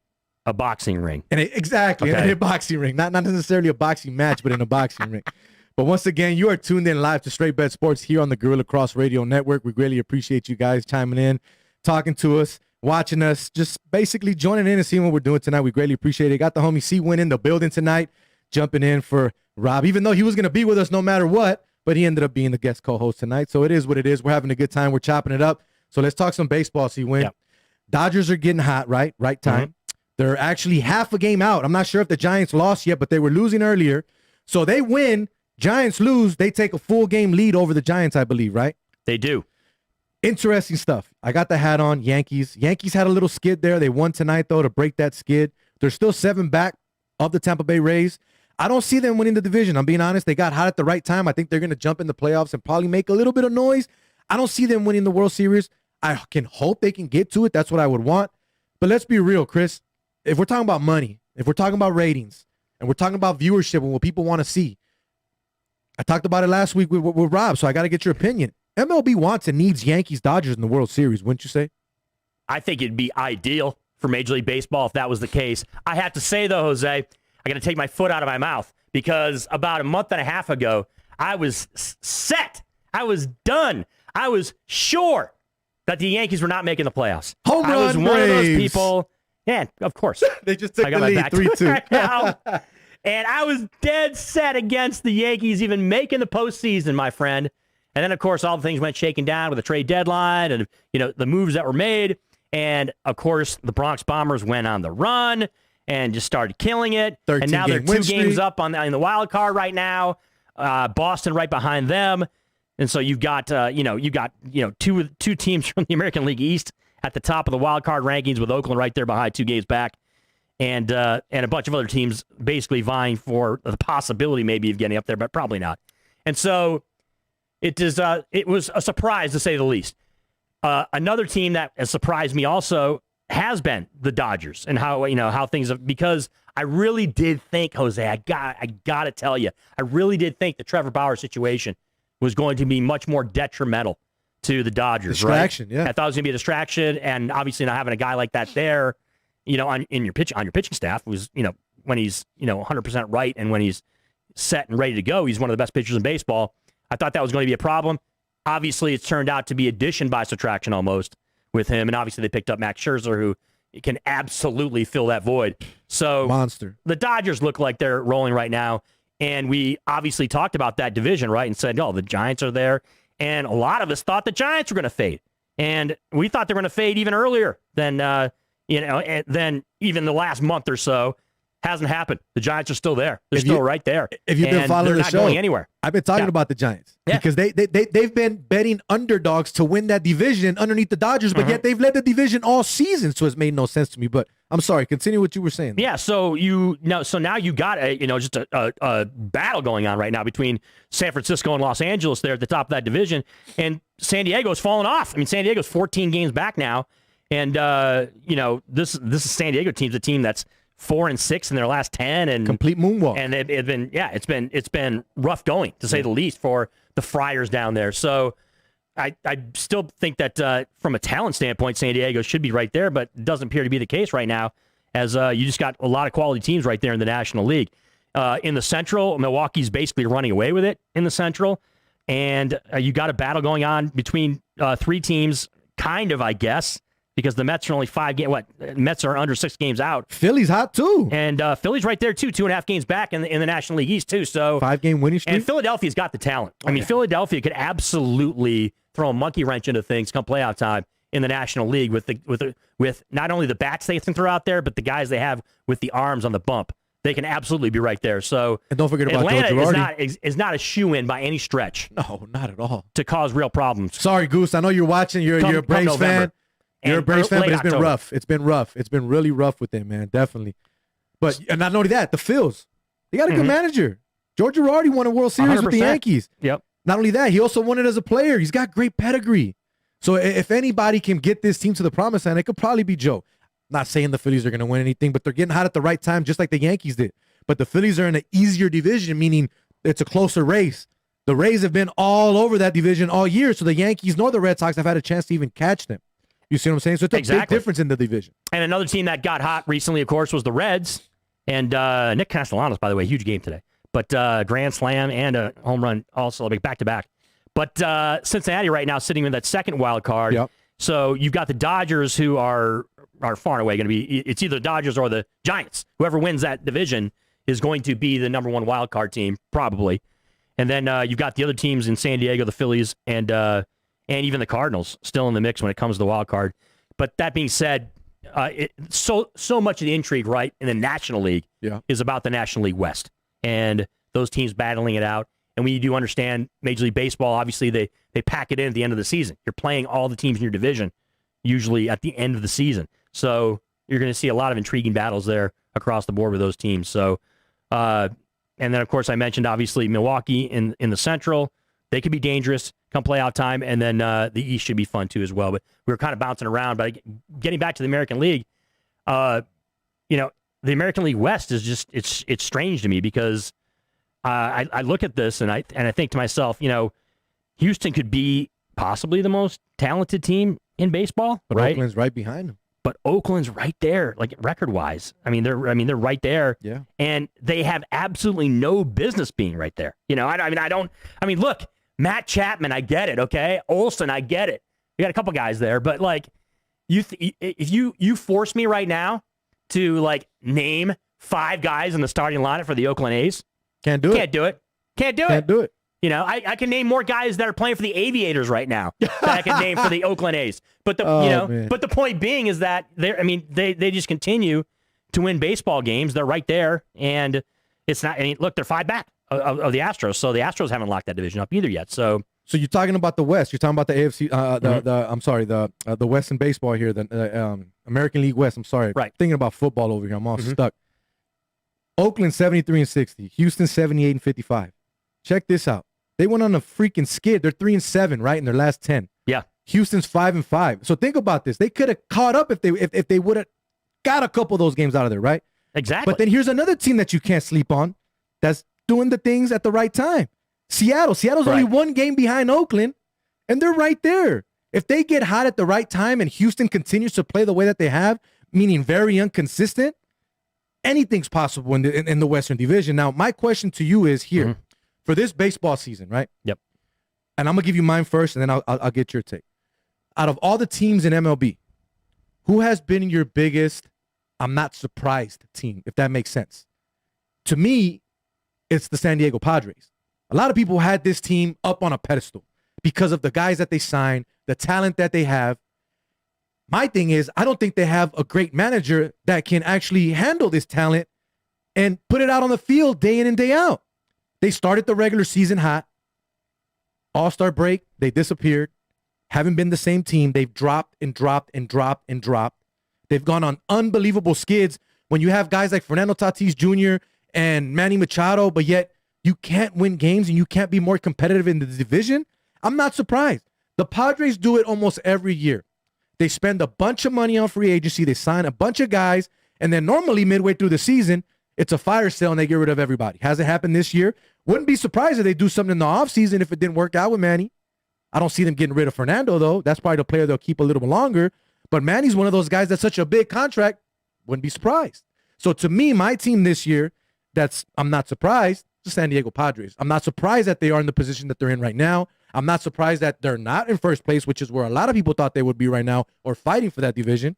a boxing ring. In a boxing ring. Not necessarily a boxing match, but in a boxing ring. But once again, you are tuned in live to Straight Bet Sports here on the Gorilla Cross Radio Network. We greatly appreciate you guys chiming in, talking to us, watching us, just basically joining in and seeing what we're doing tonight. We greatly appreciate it. Got the homie C Winn in the building tonight, jumping in for Rob, even though he was going to be with us no matter what, but he ended up being the guest co-host tonight. So it is what it is. We're having a good time. We're chopping it up. So let's talk some baseball, C Winn. Yep. Dodgers are getting hot, right? Right time. Mm-hmm. They're actually half a game out. I'm not sure if the Giants lost yet, but they were losing earlier. So they win. Giants lose. They take a full game lead over the Giants, I believe, right? They do. Interesting stuff. I got the hat on. Yankees. Yankees had a little skid there. They won tonight, though, to break that skid. They're still 7 back of the Tampa Bay Rays. I don't see them winning the division. I'm being honest. They got hot at the right time. I think they're going to jump in the playoffs and probably make a little bit of noise. I don't see them winning the World Series. I can hope they can get to it. That's what I would want. But let's be real, Chris. If we're talking about money, if we're talking about ratings, and we're talking about viewership and what people want to see, I talked about it last week with Rob, so I got to get your opinion. MLB wants and needs Yankees-Dodgers in the World Series, wouldn't you say? I think it'd be ideal for Major League Baseball if that was the case. I have to say, though, Jose, I got to take my foot out of my mouth because about a month and a half ago, I was set. I was done. I was sure that the Yankees were not making the playoffs. Home run, I was one Braves. of those people. Yeah, of course. They just took the lead 3-2. Right now. And I was dead set against the Yankees even making the postseason, my friend. And then, of course, all the things went shaking down with the trade deadline and, the moves that were made. And, of course, the Bronx Bombers went on the run and just started killing it. And now they're 2 games up in the wild card right now. Boston right behind them. And so you've got, two teams from the American League East at the top of the wild card rankings with Oakland right there behind 2 games back. And a bunch of other teams basically vying for the possibility maybe of getting up there, but probably not. And so it was a surprise to say the least. Another team that has surprised me also has been the Dodgers and how things have, because I really did think, Jose, I got to tell you, I really did think the Trevor Bauer situation was going to be much more detrimental to the Dodgers. Distraction, right? Yeah. I thought it was going to be a distraction, and obviously not having a guy like that there, on your pitching staff was, when he's 100% right and when he's set and ready to go, he's one of the best pitchers in baseball. I thought that was going to be a problem. Obviously, it's turned out to be addition by subtraction almost with him, and obviously they picked up Max Scherzer, who can absolutely fill that void. So Monster. the Dodgers look like they're rolling right now. And we obviously talked about that division, right? And said, oh, the Giants are there. And a lot of us thought the Giants were going to fade. And we thought they were going to fade even earlier than, than even the last month or so. Hasn't happened. The Giants are still there. They're still right there. If you've been following the show, show, going anywhere. I've been talking about the Giants because they've been betting underdogs to win that division underneath the Dodgers, but yet they've led the division all season, so it's made no sense to me. But I'm sorry. Continue what you were saying. Yeah. So now you got just a battle going on right now between San Francisco and Los Angeles there at the top of that division, and San Diego's fallen off. I mean, San Diego's 14 games back now, and this is San Diego team's a team that's 4-6 in their last 10, and complete moonwalk. And it's been rough going to say the least for the Friars down there. So I still think that from a talent standpoint, San Diego should be right there, but it doesn't appear to be the case right now, as you just got a lot of quality teams right there in the National League. In the Central, Milwaukee's basically running away with it in the Central, and you got a battle going on between three teams, kind of, I guess. Because the Mets are only 5 games. Mets are under 6 games out. Philly's hot too, and Philly's right there too, 2.5 games back in the National League East too. So 5-game winning streak. And Philadelphia's got the talent. I mean, Philadelphia could absolutely throw a monkey wrench into things come playoff time in the National League with not only the bats they can throw out there, but the guys they have with the arms on the bump. They can absolutely be right there. So and don't forget about Atlanta is not a shoe-in by any stretch. No, not at all. To cause real problems. Sorry, Goose. I know you're watching. You're a Braves fan. You're a Braves fan, but it's been rough. It's been rough. It's been really rough with them, man. Definitely. But and not only that, the Phils. They got a good manager. George Girardi won a World Series 100%. With the Yankees. Yep. Not only that, he also won it as a player. He's got great pedigree. So if anybody can get this team to the promised land, it could probably be Joe. Not saying the Phillies are going to win anything, but they're getting hot at the right time, just like the Yankees did. But the Phillies are in an easier division, meaning it's a closer race. The Rays have been all over that division all year, so the Yankees nor the Red Sox have had a chance to even catch them. You see what I'm saying? So it's a big difference in the division. And another team that got hot recently, of course, was the Reds. And Nick Castellanos, by the way, huge game today. But grand slam and a home run also, like back-to-back. But Cincinnati right now sitting in that second wild card. Yep. So you've got the Dodgers who are far and away going to be, it's either the Dodgers or the Giants. Whoever wins that division is going to be the number one wild card team, probably. And then you've got the other teams in San Diego, the Phillies, and even the Cardinals still in the mix when it comes to the wild card. But that being said, so much of the intrigue, right, in the National League is about the National League West and those teams battling it out. And when you do understand Major League Baseball, obviously they pack it in at the end of the season. You're playing all the teams in your division usually at the end of the season. So you're going to see a lot of intriguing battles there across the board with those teams. So, and then, of course, I mentioned, obviously, Milwaukee in the Central. They could be dangerous come playoff time, and then the East should be fun too as well. But we were kind of bouncing around. But getting back to the American League, the American League West is just it's strange to me because I look at this and I think to myself, Houston could be possibly the most talented team in baseball, but right? Oakland's right behind them. But Oakland's right there, like record-wise. I mean, they're right there. Yeah. And they have absolutely no business being right there. Look, Matt Chapman, I get it, okay? Olsen, I get it. You got a couple guys there, but if you force me right now to name 5 guys in the starting lineup for the Oakland A's, can't do it. Can't do it. I can name more guys that are playing for the Aviators right now that I can name for the Oakland A's. But but the point being is that they just continue to win baseball games. They're right there, and it's not. Look, they're 5 back of the Astros, so the Astros haven't locked that division up either yet. So you're talking about the West. You're talking about the AFC. The West in baseball here. The American League West. I'm sorry. Right. Thinking about football over here. I'm all stuck. Oakland 73-60. Houston 78-55. Check this out. They went on a freaking skid. They're 3-7, right, in their last 10. Yeah. Houston's 5-5. So think about this. They could have caught up if they would have got a couple of those games out of there, right? Exactly. But then here's another team that you can't sleep on that's doing the things at the right time. Seattle. Seattle's only 1 game behind Oakland, and they're right there. If they get hot at the right time and Houston continues to play the way that they have, meaning very inconsistent, anything's possible in the Western Division. Now, my question to you is here. For this baseball season, right? Yep. And I'm going to give you mine first, and then I'll get your take. Out of all the teams in MLB, who has been your biggest I'm not surprised team, if that makes sense? To me, it's the San Diego Padres. A lot of people had this team up on a pedestal because of the guys that they signed, the talent that they have. My thing is, I don't think they have a great manager that can actually handle this talent and put it out on the field day in and day out. They started the regular season hot. All-Star break, they disappeared. Haven't been the same team. They've dropped and dropped and dropped and dropped. They've gone on unbelievable skids when you have guys like Fernando Tatis Jr. and Manny Machado, but yet you can't win games and you can't be more competitive in the division. I'm not surprised. The Padres do it almost every year. They spend a bunch of money on free agency. They sign a bunch of guys, and then normally midway through the season, it's a fire sale and they get rid of everybody. Hasn't happened this year. Wouldn't be surprised if they do something in the offseason if it didn't work out with Manny. I don't see them getting rid of Fernando, though. That's probably the player they'll keep a little bit longer. But Manny's one of those guys that's such a big contract, wouldn't be surprised. So to me, my team this year, I'm not surprised, the San Diego Padres. I'm not surprised that they are in the position that they're in right now. I'm not surprised that they're not in first place, which is where a lot of people thought they would be right now or fighting for that division,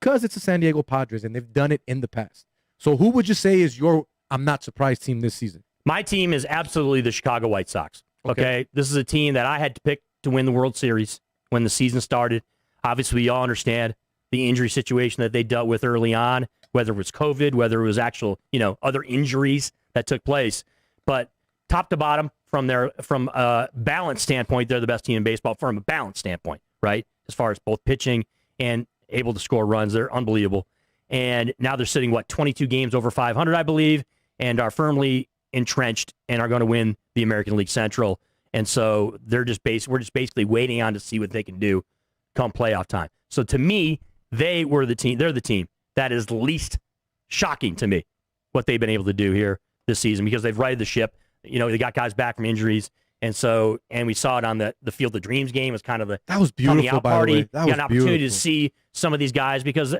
because it's the San Diego Padres, and they've done it in the past. So who would you say is your I'm not surprised team this season? My team is absolutely the Chicago White Sox. Okay? This is a team that I had to pick to win the World Series when the season started. Obviously, we all understand the injury situation that they dealt with early on, whether it was COVID, whether it was actual, other injuries that took place. But top to bottom, from a balance standpoint, they're the best team in baseball from a balance standpoint, right? As far as both pitching and able to score runs, they're unbelievable. And now they're sitting, 22 games over 500, I believe, and are firmly entrenched and are going to win the American League Central. And so we're just basically waiting on to see what they can do come playoff time. So to me, they're the team that is least shocking to me what they've been able to do here this season, because they've righted the ship. They got guys back from injuries. And we saw it on the Field of Dreams game. It was kind of that was beautiful, coming out by party. the way. That was you got an opportunity beautiful to see some of these guys, because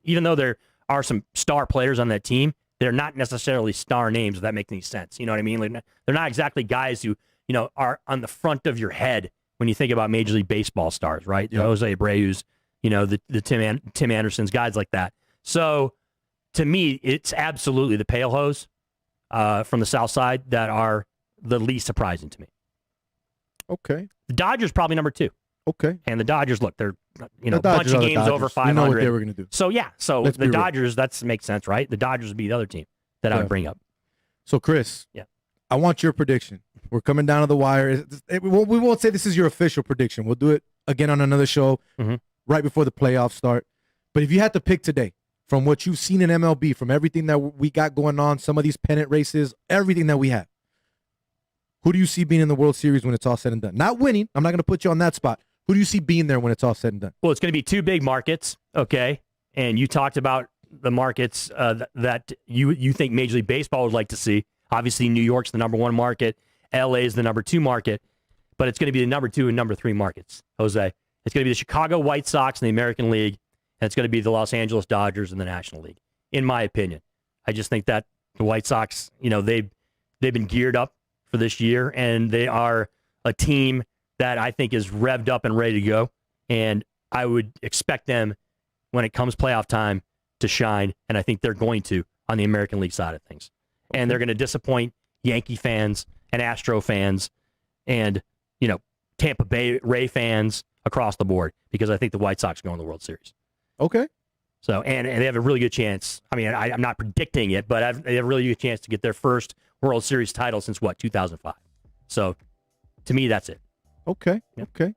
even though there are some star players on that team, they're not necessarily star names, if that makes any sense. You know what I mean? Like, they're not exactly guys who, are on the front of your head when you think about Major League Baseball stars, right? Yeah. Jose Abreu's, the Tim Andersons, guys like that. So to me, it's absolutely the Pale Hose from the South Side that are the least surprising to me. Okay. The Dodgers probably number 2. Okay. And the Dodgers, look, they're the a bunch of games over 500. We know what they were going to do. So yeah, the Dodgers, that makes sense, right? The Dodgers would be the other team that I would bring up. So Chris, yeah, I want your prediction. We're coming down to the wire. We won't say this is your official prediction. We'll do it again on another show right before the playoffs start. But if you had to pick today, from what you've seen in MLB, from everything that we got going on, some of these pennant races, everything that we have, who do you see being in the World Series when it's all said and done? Not winning. I'm not going to put you on that spot. Who do you see being there when it's all said and done? Well, it's going to be 2 big markets, okay? And you talked about the markets that you think Major League Baseball would like to see. Obviously, New York's the number 1 market. LA is the number 2 market. But it's going to be the number 2 and number 3 markets, Jose. It's going to be the Chicago White Sox in the American League, and it's going to be the Los Angeles Dodgers in the National League, in my opinion. I just think that the White Sox, they've been geared up for this year, and they are a team that I think is revved up and ready to go. And I would expect them, when it comes playoff time, to shine. And I think they're going to on the American League side of things. And they're going to disappoint Yankee fans and Astro fans and, Tampa Bay Ray fans across the board, because I think the White Sox go in the World Series. Okay. So, and they have a really good chance. I mean, I'm not predicting it, but they have a really good chance to get their first World Series title since 2005. So, to me, that's it. Okay. Yep. Okay.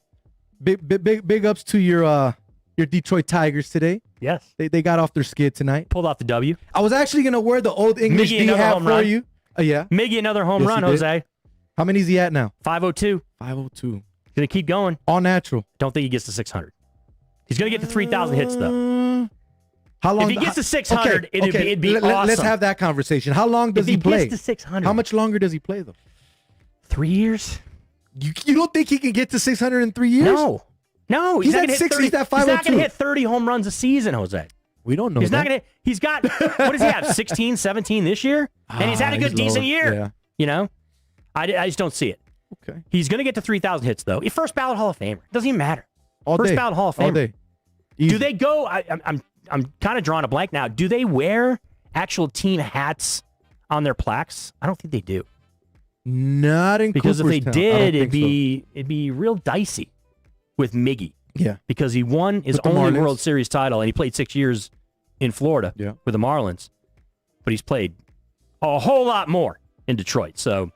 Big ups to your Detroit Tigers today. Yes. They got off their skid tonight. Pulled off the W. I was actually going to wear the old English D hat for you. Yeah. Miggy another home run, Jose. How many is he at now? 502. 502. He's going to keep going. All natural. Don't think he gets to 600. He's going to get to 3,000 hits, though. How long? If he gets to 600, it'd be awesome. Let's have that conversation. How long does he play? If he gets to 600. How much longer does he play, though? 3 years. You don't think he can get to 600 in 3 years? No. He's at 6. He's at 502. He's not going to hit 30 home runs a season, Jose. We don't know. He's not going to. He's got, what does he have, 16, 17 this year? And he's had a good, decent year. Yeah. I just don't see it. Okay. He's going to get to 3,000 hits, though. First ballot Hall of Famer. Doesn't even matter. First ballot Hall of Famer. All day. Easy. Do they go? I'm kind of drawing a blank now. Do they wear actual team hats on their plaques? I don't think they do. Not in Because if they Cooperstown. I don't did, think it'd be real dicey with Miggy. Yeah. Because he won his With the only Marlins. World Series title, and he played 6 years in Florida with the Marlins. But he's played a whole lot more in Detroit. So,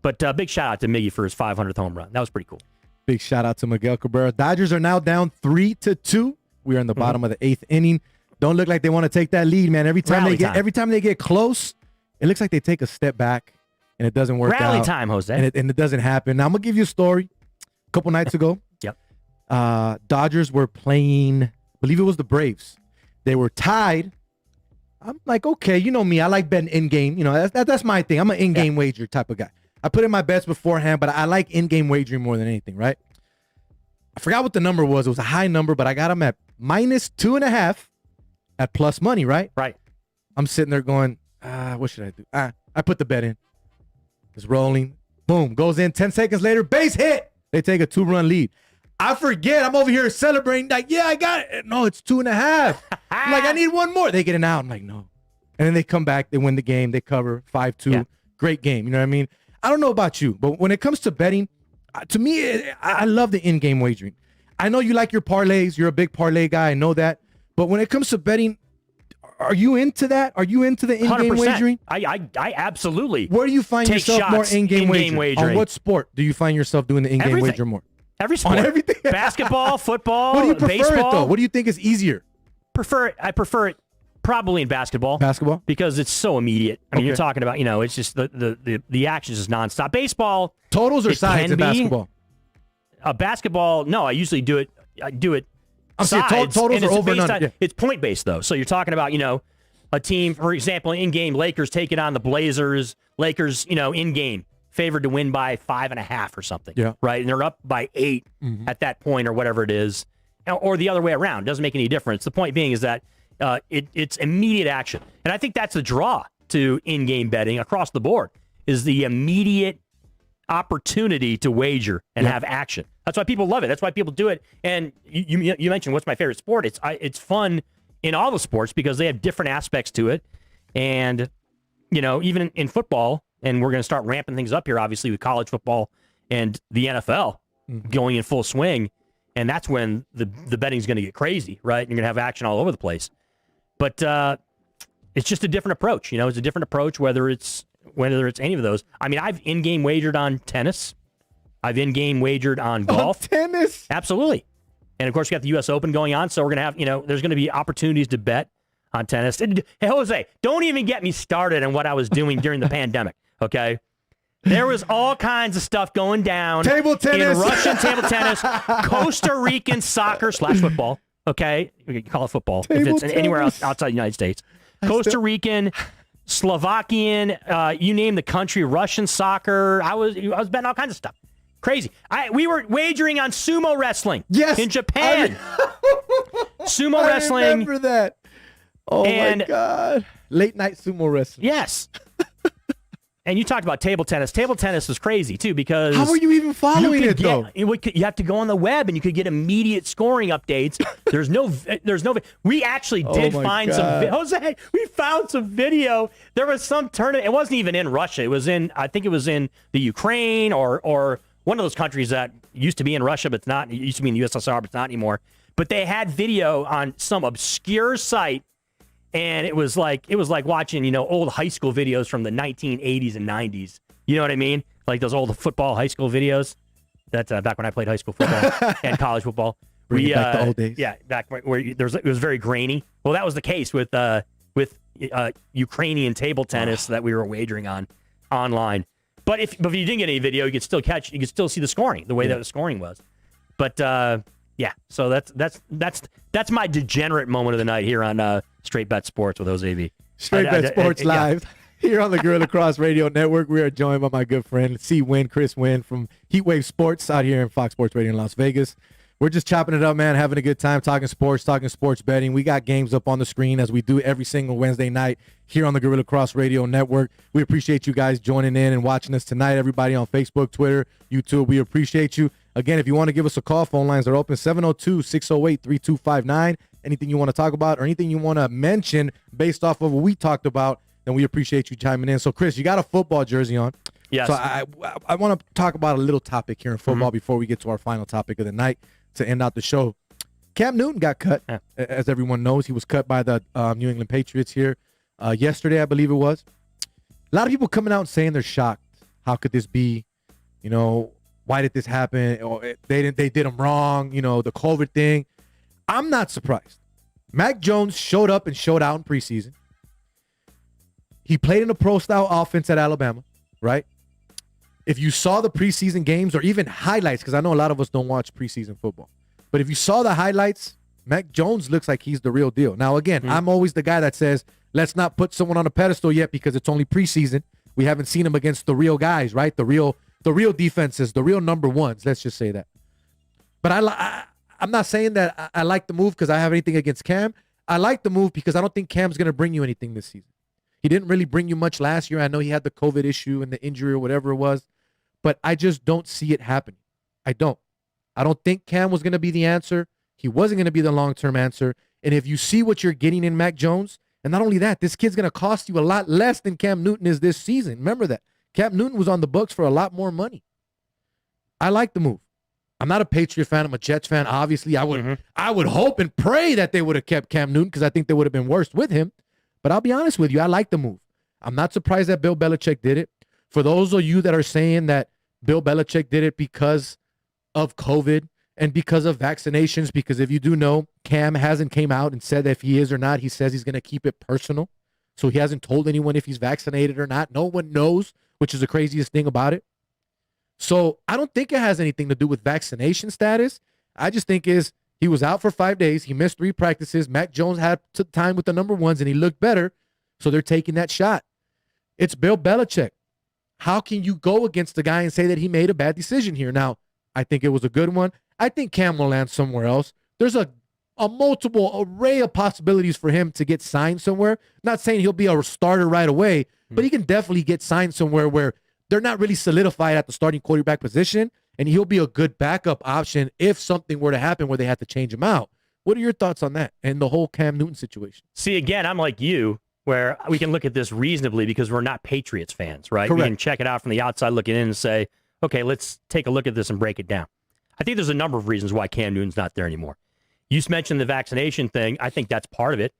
but big shout out to Miggy for his 500th home run. That was pretty cool. Big shout out to Miguel Cabrera. Dodgers are now down 3-2. We are in the bottom of the 8th inning. Don't look like they want to take that lead, man. Every time they get close, it looks like they take a step back, and it doesn't work out. Rally time, Jose. And it doesn't happen. Now I'm gonna give you a story. A couple nights ago, Dodgers were playing, I believe it was the Braves. They were tied. I'm like, okay, you know me. I like betting in-game. You know, that's my thing. I'm an in-game wager type of guy. I put in my bets beforehand, but I like in-game wagering more than anything, right? I forgot what the number was. It was a high number, but I got them at -2.5 at plus money, right? Right. I'm sitting there going, what should I do? I put the bet in. It's rolling. Boom. Goes in. 10 seconds later, base hit. They take a 2-run lead. I forget. I'm over here celebrating. Like, yeah, I got it. No, it's 2.5. I'm like, I need one more. They get it out. I'm like, no. And then they come back. They win the game. They cover 5-2. Yeah. Great game. You know what I mean? I don't know about you, but when it comes to betting, to me, I love the in-game wagering. I know you like your parlays. You're a big parlay guy. I know that. But when it comes to betting, are you into that? Are you into the in-game 100%. wagering? I absolutely. Where do you find take yourself more shots in-game in-game wagering? On what sport do you find yourself doing the in-game Everything. wager more? Every sport. On everything? Basketball, football, What do you prefer baseball. it, though? What do you think is easier? I prefer it probably in basketball. Basketball? Because it's so immediate. I mean, Okay. you're talking about, it's just the action is just nonstop. Baseball. Totals or it sides can in be. basketball? Basketball, no, I usually do it. I'm saying sides, totals and are it's over and based under. on- It's point based though. So you're talking about, a team, for example, in game, Lakers taking on the Blazers. Lakers, in game, favored to win by 5.5 or something. Yeah. Right. And they're up by 8 at that point or whatever it is. Or the other way around. Doesn't make any difference. The point being is that it's immediate action. And I think that's the draw to in-game betting across the board, is the immediate opportunity to wager and have action. That's why people love it. That's why people do it. And you mentioned what's my favorite sport. It's fun in all the sports because they have different aspects to it. And, even in football, and we're going to start ramping things up here, obviously, with college football and the NFL going in full swing. And that's when the betting's going to get crazy, right? You're going to have action all over the place. But it's just a different approach. It's a different approach, whether it's any of those. I mean, I've in-game wagered on tennis. I've in-game wagered on golf. Tennis? Absolutely. And, of course, we got the U.S. Open going on, so we're going to have, there's going to be opportunities to bet on tennis. Hey, Jose, don't even get me started on what I was doing during the pandemic, okay? There was all kinds of stuff going down. Table tennis. In Russian table tennis, Costa Rican soccer / football, okay? We can call it football if it's anywhere else outside the United States. Costa Rican, Slovakian, you name the country, Russian soccer. I was betting all kinds of stuff. Crazy. We were wagering on sumo wrestling. Yes. In Japan. Sumo wrestling. I remember that. Oh, And- my God. Late night sumo wrestling. Yes. And you talked about table tennis. Table tennis was crazy, too, because... How are you even following it, though? You have to go on the web, and you could get immediate scoring updates. There's no... We actually did my find God. Jose, we found some video. There was some tournament. It wasn't even in Russia. It was I think it was in the Ukraine or one of those countries that used to be in Russia, but it's not. It used to be in the USSR, but it's not anymore. But they had video on some obscure site. And it was like watching, old high school videos from the 1980s and 90s. You know what I mean? Like those old football high school videos. That's back when I played high school football and college football. Bring it back to old days. Yeah, back where it was very grainy. Well, that was the case with Ukrainian table tennis that we were wagering on online. But if you didn't get any video, you could still see the scoring, the way that the scoring was. But yeah, so that's my degenerate moment of the night here on Straight Bet Sports with Jose V. Straight Bet Sports yeah. Live here on the Gorilla Cross Radio Network. We are joined by my good friend Chris Winn from Heatwave Sports out here in Fox Sports Radio in Las Vegas. We're just chopping it up, man, having a good time, talking sports betting. We got games up on the screen as we do every single Wednesday night here on the Gorilla Cross Radio Network. We appreciate you guys joining in and watching us tonight. Everybody on Facebook, Twitter, YouTube, we appreciate you. Again, if you want to give us a call, phone lines are open, 702-608-3259. Anything you want to talk about or anything you want to mention based off of what we talked about, then we appreciate you chiming in. So, Chris, you got a football jersey on. Yes. So I want to talk about a little topic here in football before we get to our final topic of the night to end out the show. Cam Newton got cut, as everyone knows. He was cut by the New England Patriots here yesterday, I believe it was. A lot of people coming out and saying they're shocked. How could this be? You know, why did this happen? Or they did him wrong. You know, the COVID thing. I'm not surprised. Mac Jones showed up and showed out in preseason. He played in a pro-style offense at Alabama, right? If you saw the preseason games or even highlights, because I know a lot of us don't watch preseason football, but if you saw the highlights, Mac Jones looks like he's the real deal. Now, again, I'm always the guy that says, let's not put someone on a pedestal yet because it's only preseason. We haven't seen him against the real guys, right? The real defenses, the real number ones. Let's just say that. But I'm not saying that I like the move because I have anything against Cam. I like the move because I don't think Cam's going to bring you anything this season. He didn't really bring you much last year. I know he had the COVID issue and the injury or whatever it was, but I just don't see it happening. I don't think Cam was going to be the answer. He wasn't going to be the long-term answer. And if you see what you're getting in Mac Jones, and not only that, this kid's going to cost you a lot less than Cam Newton is this season. Remember that. Cam Newton was on the books for a lot more money. I like the move. I'm not a Patriot fan. I'm a Jets fan. Obviously, I would hope and pray that they would have kept Cam Newton because I think they would have been worse with him. But I'll be honest with you, I like the move. I'm not surprised that Bill Belichick did it. For those of you that are saying that Bill Belichick did it because of COVID and because of vaccinations, because if you do know, Cam hasn't came out and said if he is or not. He says he's going to keep it personal. So he hasn't told anyone if he's vaccinated or not. No one knows, which is the craziest thing about it. So I don't think it has anything to do with vaccination status. I just think he was out for 5 days. He missed 3 practices. Mac Jones had time with the number ones, and he looked better. So they're taking that shot. It's Bill Belichick. How can you go against the guy and say that he made a bad decision here? Now, I think it was a good one. I think Cam will land somewhere else. There's a multiple array of possibilities for him to get signed somewhere. Not saying he'll be a starter right away, but he can definitely get signed somewhere where they're not really solidified at the starting quarterback position, and he'll be a good backup option if something were to happen where they have to change him out. What are your thoughts on that and the whole Cam Newton situation? See, again, I'm like you, where we can look at this reasonably because we're not Patriots fans, right? Correct. We can check it out from the outside looking in and say, okay, let's take a look at this and break it down. I think there's a number of reasons why Cam Newton's not there anymore. You just mentioned the vaccination thing. I think that's part of it.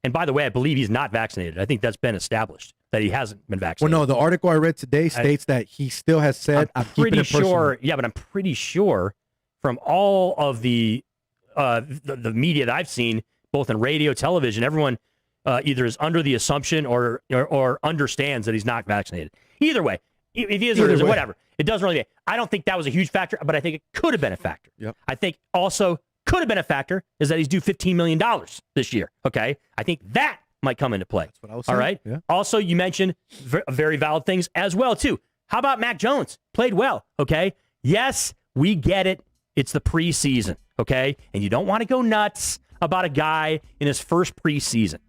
And by the way, I believe he's not vaccinated. I think that's been established that he hasn't been vaccinated. Well, no, the article I read today states that he still has said, I'm keeping it personal. Yeah, but I'm pretty sure from all of the media that I've seen, both in radio, television, everyone either is under the assumption or understands that he's not vaccinated. Either way, if he is or isn't, whatever. It doesn't really matter. I don't think that was a huge factor, but I think it could have been a factor. Yep. I think also could have been a factor is that he's due $15 million this year. Okay? I think that might come into play. That's what I was saying. All right? Yeah. Also, you mentioned very valid things as well, too. How about Mac Jones? Played well, okay? Yes, we get it. It's the preseason, okay? And you don't want to go nuts about a guy in his first preseason,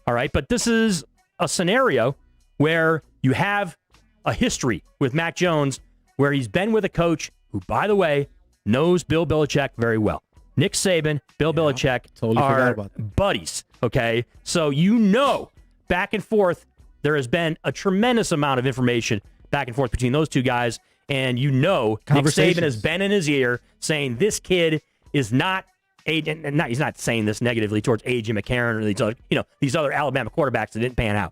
all right? But this is a scenario where you have a history with Mac Jones where he's been with a coach who, by the way, knows Bill Belichick very well. Nick Saban, Bill Belichick are buddies, okay? So you know, back and forth, there has been a tremendous amount of information back and forth between those two guys, and you know Nick Saban has been in his ear saying this kid is not he's not saying this negatively towards A.J. McCarron or these other Alabama quarterbacks that didn't pan out.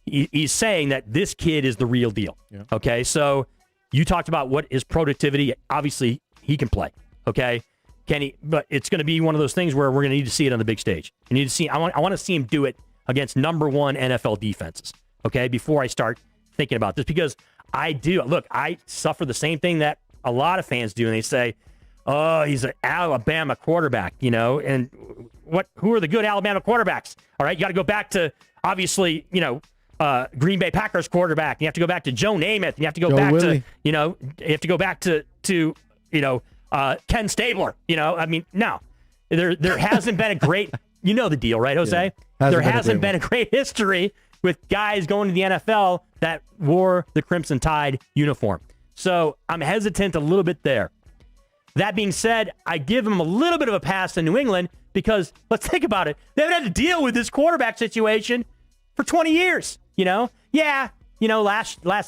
He's saying that this kid is the real deal, okay? So you talked about what is productivity. Obviously, he can play, okay? Can he? But it's going to be one of those things where we're going to need to see it on the big stage. You need to see. I want to see him do it against number one NFL defenses. Okay, before I start thinking about this, because I suffer the same thing that a lot of fans do, and they say, "Oh, he's an Alabama quarterback," And who are the good Alabama quarterbacks? All right, you got to go back to obviously, Green Bay Packers quarterback. You have to go back to Joe Namath. You have to go back to, you have to go back to Ken Stabler. No, there hasn't been a great, the deal, right, Jose? Yeah, there hasn't been a great history with guys going to the NFL that wore the Crimson Tide uniform. So I'm hesitant a little bit there. That being said, I give him a little bit of a pass in New England because let's think about it. They haven't had to deal with this quarterback situation for 20 years. Last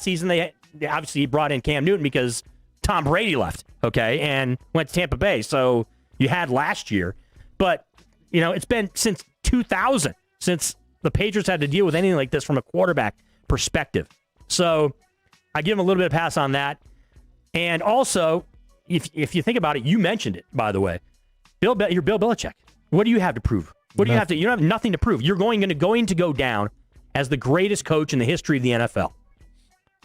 season they obviously brought in Cam Newton because Tom Brady left, okay, and went to Tampa Bay. So you had last year, but it's been since 2000 since the Patriots had to deal with anything like this from a quarterback perspective. So I give him a little bit of pass on that. And also, if you think about it, you mentioned it, by the way. You're Bill Belichick. What do you have to prove? What do you have to? You don't have nothing to prove. You're going to go down as the greatest coach in the history of the NFL.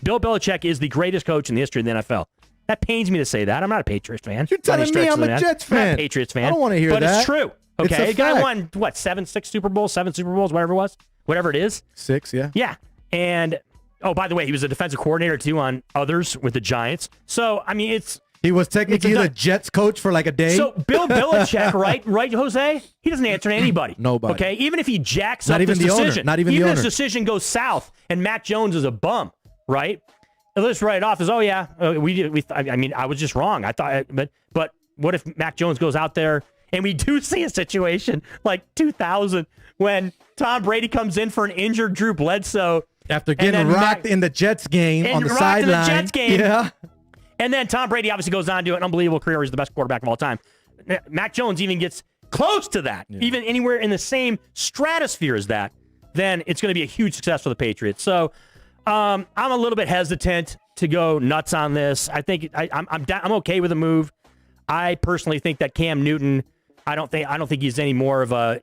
Bill Belichick is the greatest coach in the history of the NFL. That pains me to say that. I'm not a Patriots fan. You're telling me I'm a Jets fan. I'm not a Patriots fan. I don't want to hear that. But it's true. Okay, the guy won, 7 Super Bowls, whatever it was. Whatever it is. 6, yeah. Yeah. And, by the way, he was a defensive coordinator, too, on others with the Giants. So, I mean, he was technically the Jets coach for like a day. So Bill Belichick, right, Jose? He doesn't answer to anybody. Nobody. Okay, even if he jacks not up even this the decision, owner. Not even the owner. If his decision goes south and Mac Jones is a bum, right? He'll just write it off as, I was just wrong. I thought, but what if Mac Jones goes out there and we do see a situation like 2000 when Tom Brady comes in for an injured Drew Bledsoe after getting rocked in the Jets game on the sideline. Yeah. And then Tom Brady obviously goes on to an unbelievable career. He's the best quarterback of all time. Mac Jones even gets close to that, even anywhere in the same stratosphere as that, then it's going to be a huge success for the Patriots. So I'm a little bit hesitant to go nuts on this. I think I'm okay with the move. I personally think that Cam Newton, I don't think he's any more of a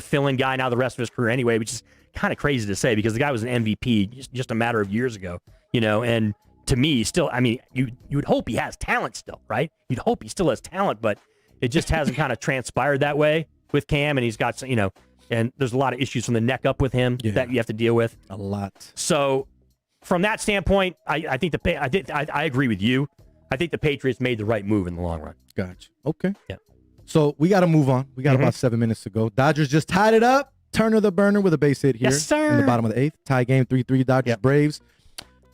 fill-in guy now the rest of his career anyway, which is kind of crazy to say because the guy was an MVP just a matter of years ago, and to me, still, I mean, you would hope he has talent still, right? You'd hope he still has talent, but it just hasn't kind of transpired that way with Cam, and he's got, and there's a lot of issues from the neck up with him that you have to deal with. A lot. So, from that standpoint, I think I agree with you. I think the Patriots made the right move in the long run. Gotcha. Okay. Yeah. So we got to move on. We got about 7 minutes to go. Dodgers just tied it up. Turner the burner with a base hit here. Yes, sir. In the bottom of the 8th. Tie game 3-3. Dodgers Braves.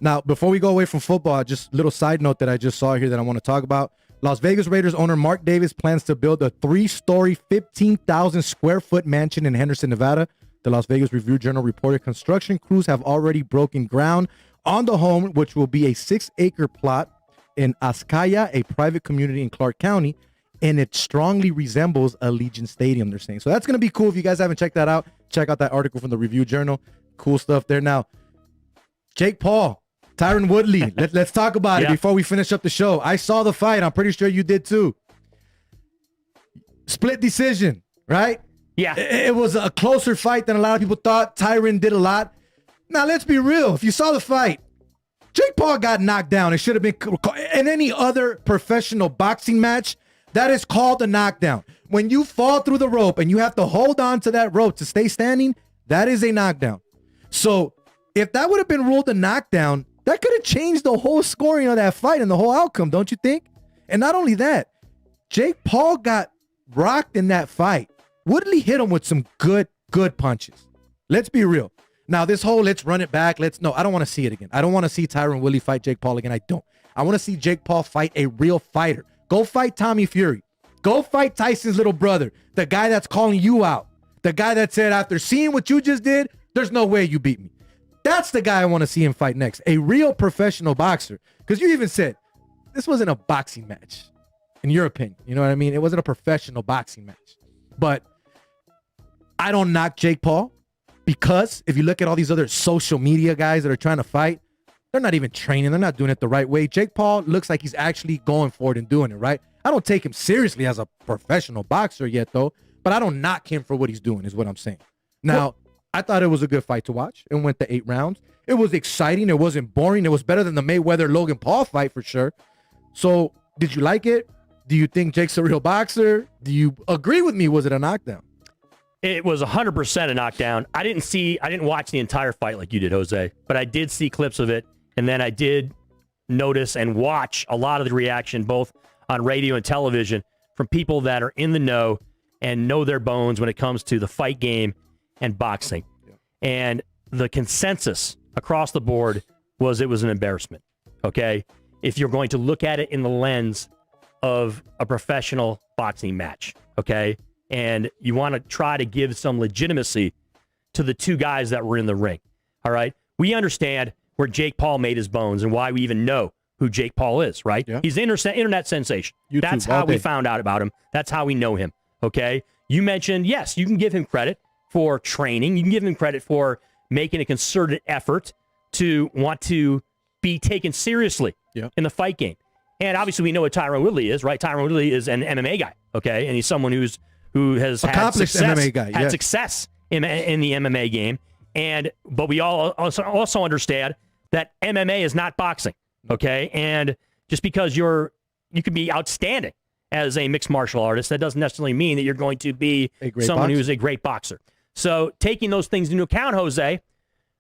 Now, before we go away from football, just a little side note that I just saw here that I want to talk about. Las Vegas Raiders owner Mark Davis plans to build a 3-story, 15,000 square foot mansion in Henderson, Nevada. The Las Vegas Review-Journal reported construction crews have already broken ground on the home, which will be a 6-acre plot in Azcaya, a private community in Clark County, and it strongly resembles Allegiant Stadium, they're saying. So that's going to be cool. If you guys haven't checked that out, check out that article from the Review-Journal. Cool stuff there. Now, Jake Paul, Tyron Woodley, let's talk about it before we finish up the show. I saw the fight. I'm pretty sure you did too. Split decision, right? Yeah. It was a closer fight than a lot of people thought. Tyron did a lot. Now, let's be real. If you saw the fight, Jake Paul got knocked down. It should have been in any other professional boxing match. That is called a knockdown. When you fall through the rope and you have to hold on to that rope to stay standing, that is a knockdown. So if that would have been ruled a knockdown, that could have changed the whole scoring of that fight and the whole outcome, don't you think? And not only that, Jake Paul got rocked in that fight. Woodley hit him with some good punches. Let's be real. Now, this whole let's run it back, I don't want to see it again. I don't want to see Tyron Woodley fight Jake Paul again. I don't. I want to see Jake Paul fight a real fighter. Go fight Tommy Fury. Go fight Tyson's little brother, the guy that's calling you out. The guy that said, after seeing what you just did, there's no way you beat me. That's the guy I want to see him fight next. A real professional boxer. Because you even said, this wasn't a boxing match, in your opinion. You know what I mean? It wasn't a professional boxing match. But I don't knock Jake Paul because if you look at all these other social media guys that are trying to fight, they're not even training. They're not doing it the right way. Jake Paul looks like he's actually going for it and doing it, right? I don't take him seriously as a professional boxer yet, though. But I don't knock him for what he's doing is what I'm saying. Now, I thought it was a good fight to watch. It went to 8 rounds. It was exciting. It wasn't boring. It was better than the Mayweather-Logan Paul fight for sure. So, did you like it? Do you think Jake's a real boxer? Do you agree with me? Was it a knockdown? It was 100% a knockdown. I didn't watch the entire fight like you did, Jose, but I did see clips of it, and then I did notice and watch a lot of the reaction, both on radio and television, from people that are in the know and know their bones when it comes to the fight game and boxing. And the consensus across the board was it was an embarrassment, okay? If you're going to look at it in the lens of a professional boxing match, okay? And you want to try to give some legitimacy to the two guys that were in the ring, all right? We understand where Jake Paul made his bones and why we even know who Jake Paul is, right? Yeah. He's an internet sensation. YouTube, That's how we found out about him. That's how we know him, okay? You mentioned, yes, you can give him credit for training. You can give him credit for making a concerted effort to want to be taken seriously in the fight game. And obviously we know what Tyron Woodley is, right? Tyron Woodley is an MMA guy, okay? And he's someone who has accomplished had success, MMA guy, had success in the MMA game. But we all also understand that MMA is not boxing, okay? And just because you can be outstanding as a mixed martial artist, that doesn't necessarily mean that you're going to be someone who's a great boxer. So taking those things into account, Jose,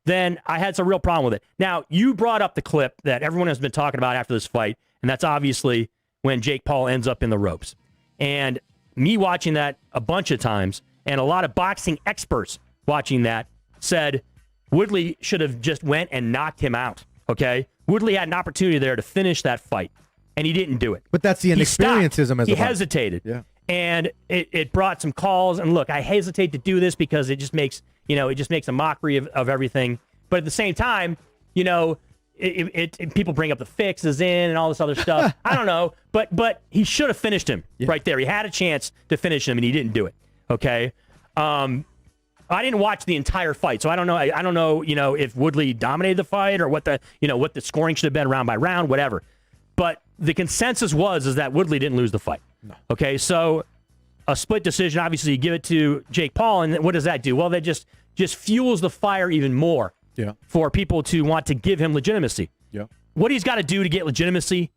then I had some real problem with it. Now, you brought up the clip that everyone has been talking about after this fight, and that's obviously when Jake Paul ends up in the ropes. And me watching that a bunch of times, and a lot of boxing experts watching that, said Woodley should have just went and knocked him out, okay? Woodley had an opportunity there to finish that fight, and he didn't do it. But that's the inexperienceism as a He fighter. hesitated. Yeah. And it brought some calls. And look, I hesitate to do this because it just makes a mockery of everything. But at the same time, people bring up the fixes in and all this other stuff. I don't know. But he should have finished him right there. He had a chance to finish him, and he didn't do it. Okay. I didn't watch the entire fight, so I don't know. I don't know, if Woodley dominated the fight or what the scoring should have been round by round, whatever. But the consensus is that Woodley didn't lose the fight. No. Okay, so a split decision, obviously you give it to Jake Paul, and what does that do? Well, that just fuels the fire even more for people to want to give him legitimacy. Yeah. What he's got to do to get legitimacy,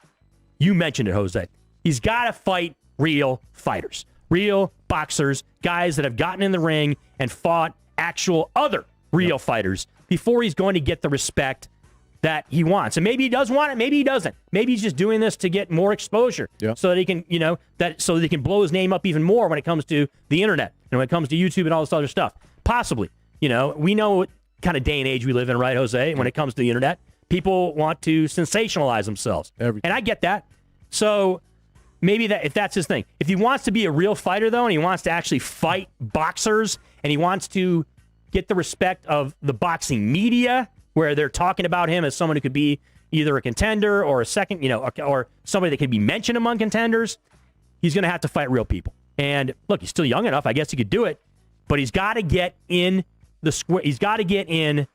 you mentioned it, Jose. He's got to fight real fighters, real boxers, guys that have gotten in the ring and fought actual other real fighters before he's going to get the respect that he wants. And maybe he does want it, maybe he doesn't. Maybe he's just doing this to get more exposure so that he can, so that he can blow his name up even more when it comes to the internet and when it comes to YouTube and all this other stuff. Possibly. We know what kind of day and age we live in, right, Jose? When it comes to the internet, people want to sensationalize themselves. And I get that. So maybe if that's his thing. If he wants to be a real fighter, though, and he wants to actually fight boxers, and he wants to get the respect of the boxing media, where they're talking about him as someone who could be either a contender or a second, or somebody that could be mentioned among contenders, he's going to have to fight real people. And look, he's still young enough. I guess he could do it, but he's got to get in the square. He's got to get in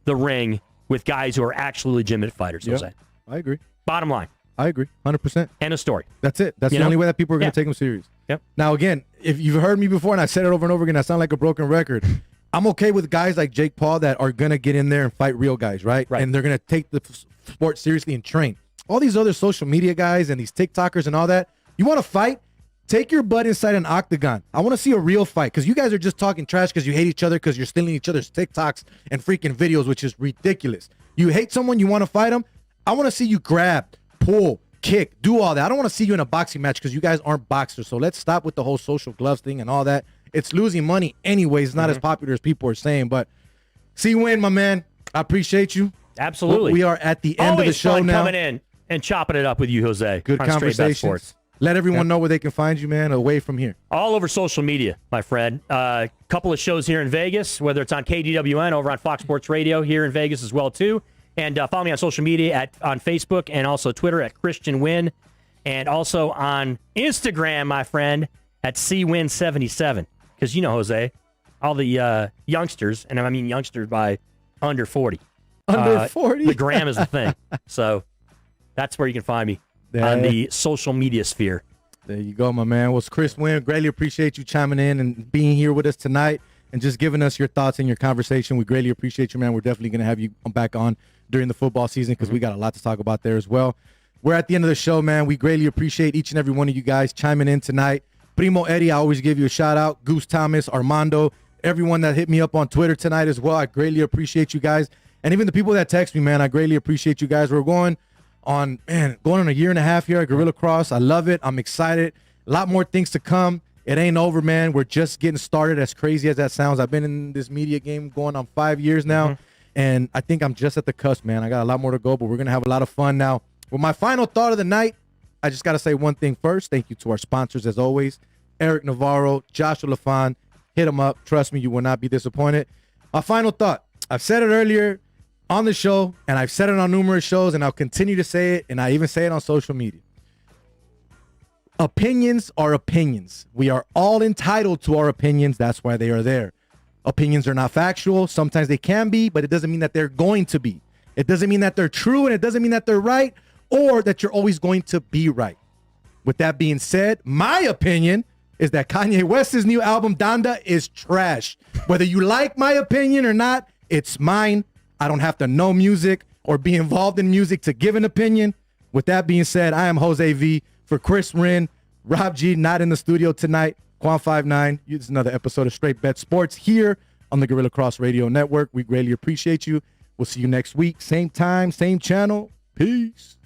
the ring with guys who are actually legitimate fighters. Yeah, I agree. Bottom line. I agree. 100%. End of story. That's it. That's the only way that people are going to take him serious. Yep. Now, again, if you've heard me before and I said it over and over again, I sound like a broken record. I'm okay with guys like Jake Paul that are going to get in there and fight real guys, right? And they're going to take the sport seriously and train. All these other social media guys and these TikTokers and all that, you want to fight? Take your butt inside an octagon. I want to see a real fight because you guys are just talking trash because you hate each other because you're stealing each other's TikToks and freaking videos, which is ridiculous. You hate someone, you want to fight them? I want to see you grab, pull, kick, do all that. I don't want to see you in a boxing match because you guys aren't boxers. So let's stop with the whole social gloves thing and all that. It's losing money anyways. It's not as popular as people are saying. But see, Winn, my man, I appreciate you. Absolutely. We are at the end of the show fun now. Coming in and chopping it up with you, Jose. Good conversations. Let everyone know where they can find you, man, away from here. All over social media, my friend. A couple of shows here in Vegas, whether it's on KDWN, over on Fox Sports Radio here in Vegas as well, too. And follow me on social media on Facebook and also Twitter at Christian Winn. And also on Instagram, my friend, at CWin77. Because, Jose, all the youngsters, and I mean youngsters by under 40. Under 40? The gram is the thing. So that's where you can find me on the social media sphere. There you go, my man. Well, it's Chris Winn. Greatly appreciate you chiming in and being here with us tonight and just giving us your thoughts and your conversation. We greatly appreciate you, man. We're definitely going to have you back on during the football season because we got a lot to talk about there as well. We're at the end of the show, man. We greatly appreciate each and every one of you guys chiming in tonight. Primo Eddie, I always give you a shout out. Goose Thomas, Armando, everyone that hit me up on Twitter tonight as well. I greatly appreciate you guys. And even the people that text me, man, I greatly appreciate you guys. We're going on a year and a half here at Gorilla Cross. I love it. I'm excited. A lot more things to come. It ain't over, man. We're just getting started, as crazy as that sounds. I've been in this media game going on 5 years now, and I think I'm just at the cusp, man. I got a lot more to go, but we're going to have a lot of fun now. Well, my final thought of the night, I just got to say one thing first. Thank you to our sponsors, as always. Eric Navarro, Joshua LaFon. Hit them up. Trust me, you will not be disappointed. My final thought. I've said it earlier on the show, and I've said it on numerous shows, and I'll continue to say it, and I even say it on social media. Opinions are opinions. We are all entitled to our opinions. That's why they are there. Opinions are not factual. Sometimes they can be, but it doesn't mean that they're going to be. It doesn't mean that they're true, and it doesn't mean that they're right, or that you're always going to be right. With that being said, my opinion is that Kanye West's new album, Donda, is trash. Whether you like my opinion or not, it's mine. I don't have to know music or be involved in music to give an opinion. With that being said, I am Jose V. For Chris Winn, Rob G, not in the studio tonight, Quan59. It's another episode of Straight Bet Sports here on the Gorilla Cross Radio Network. We greatly appreciate you. We'll see you next week. Same time, same channel. Peace.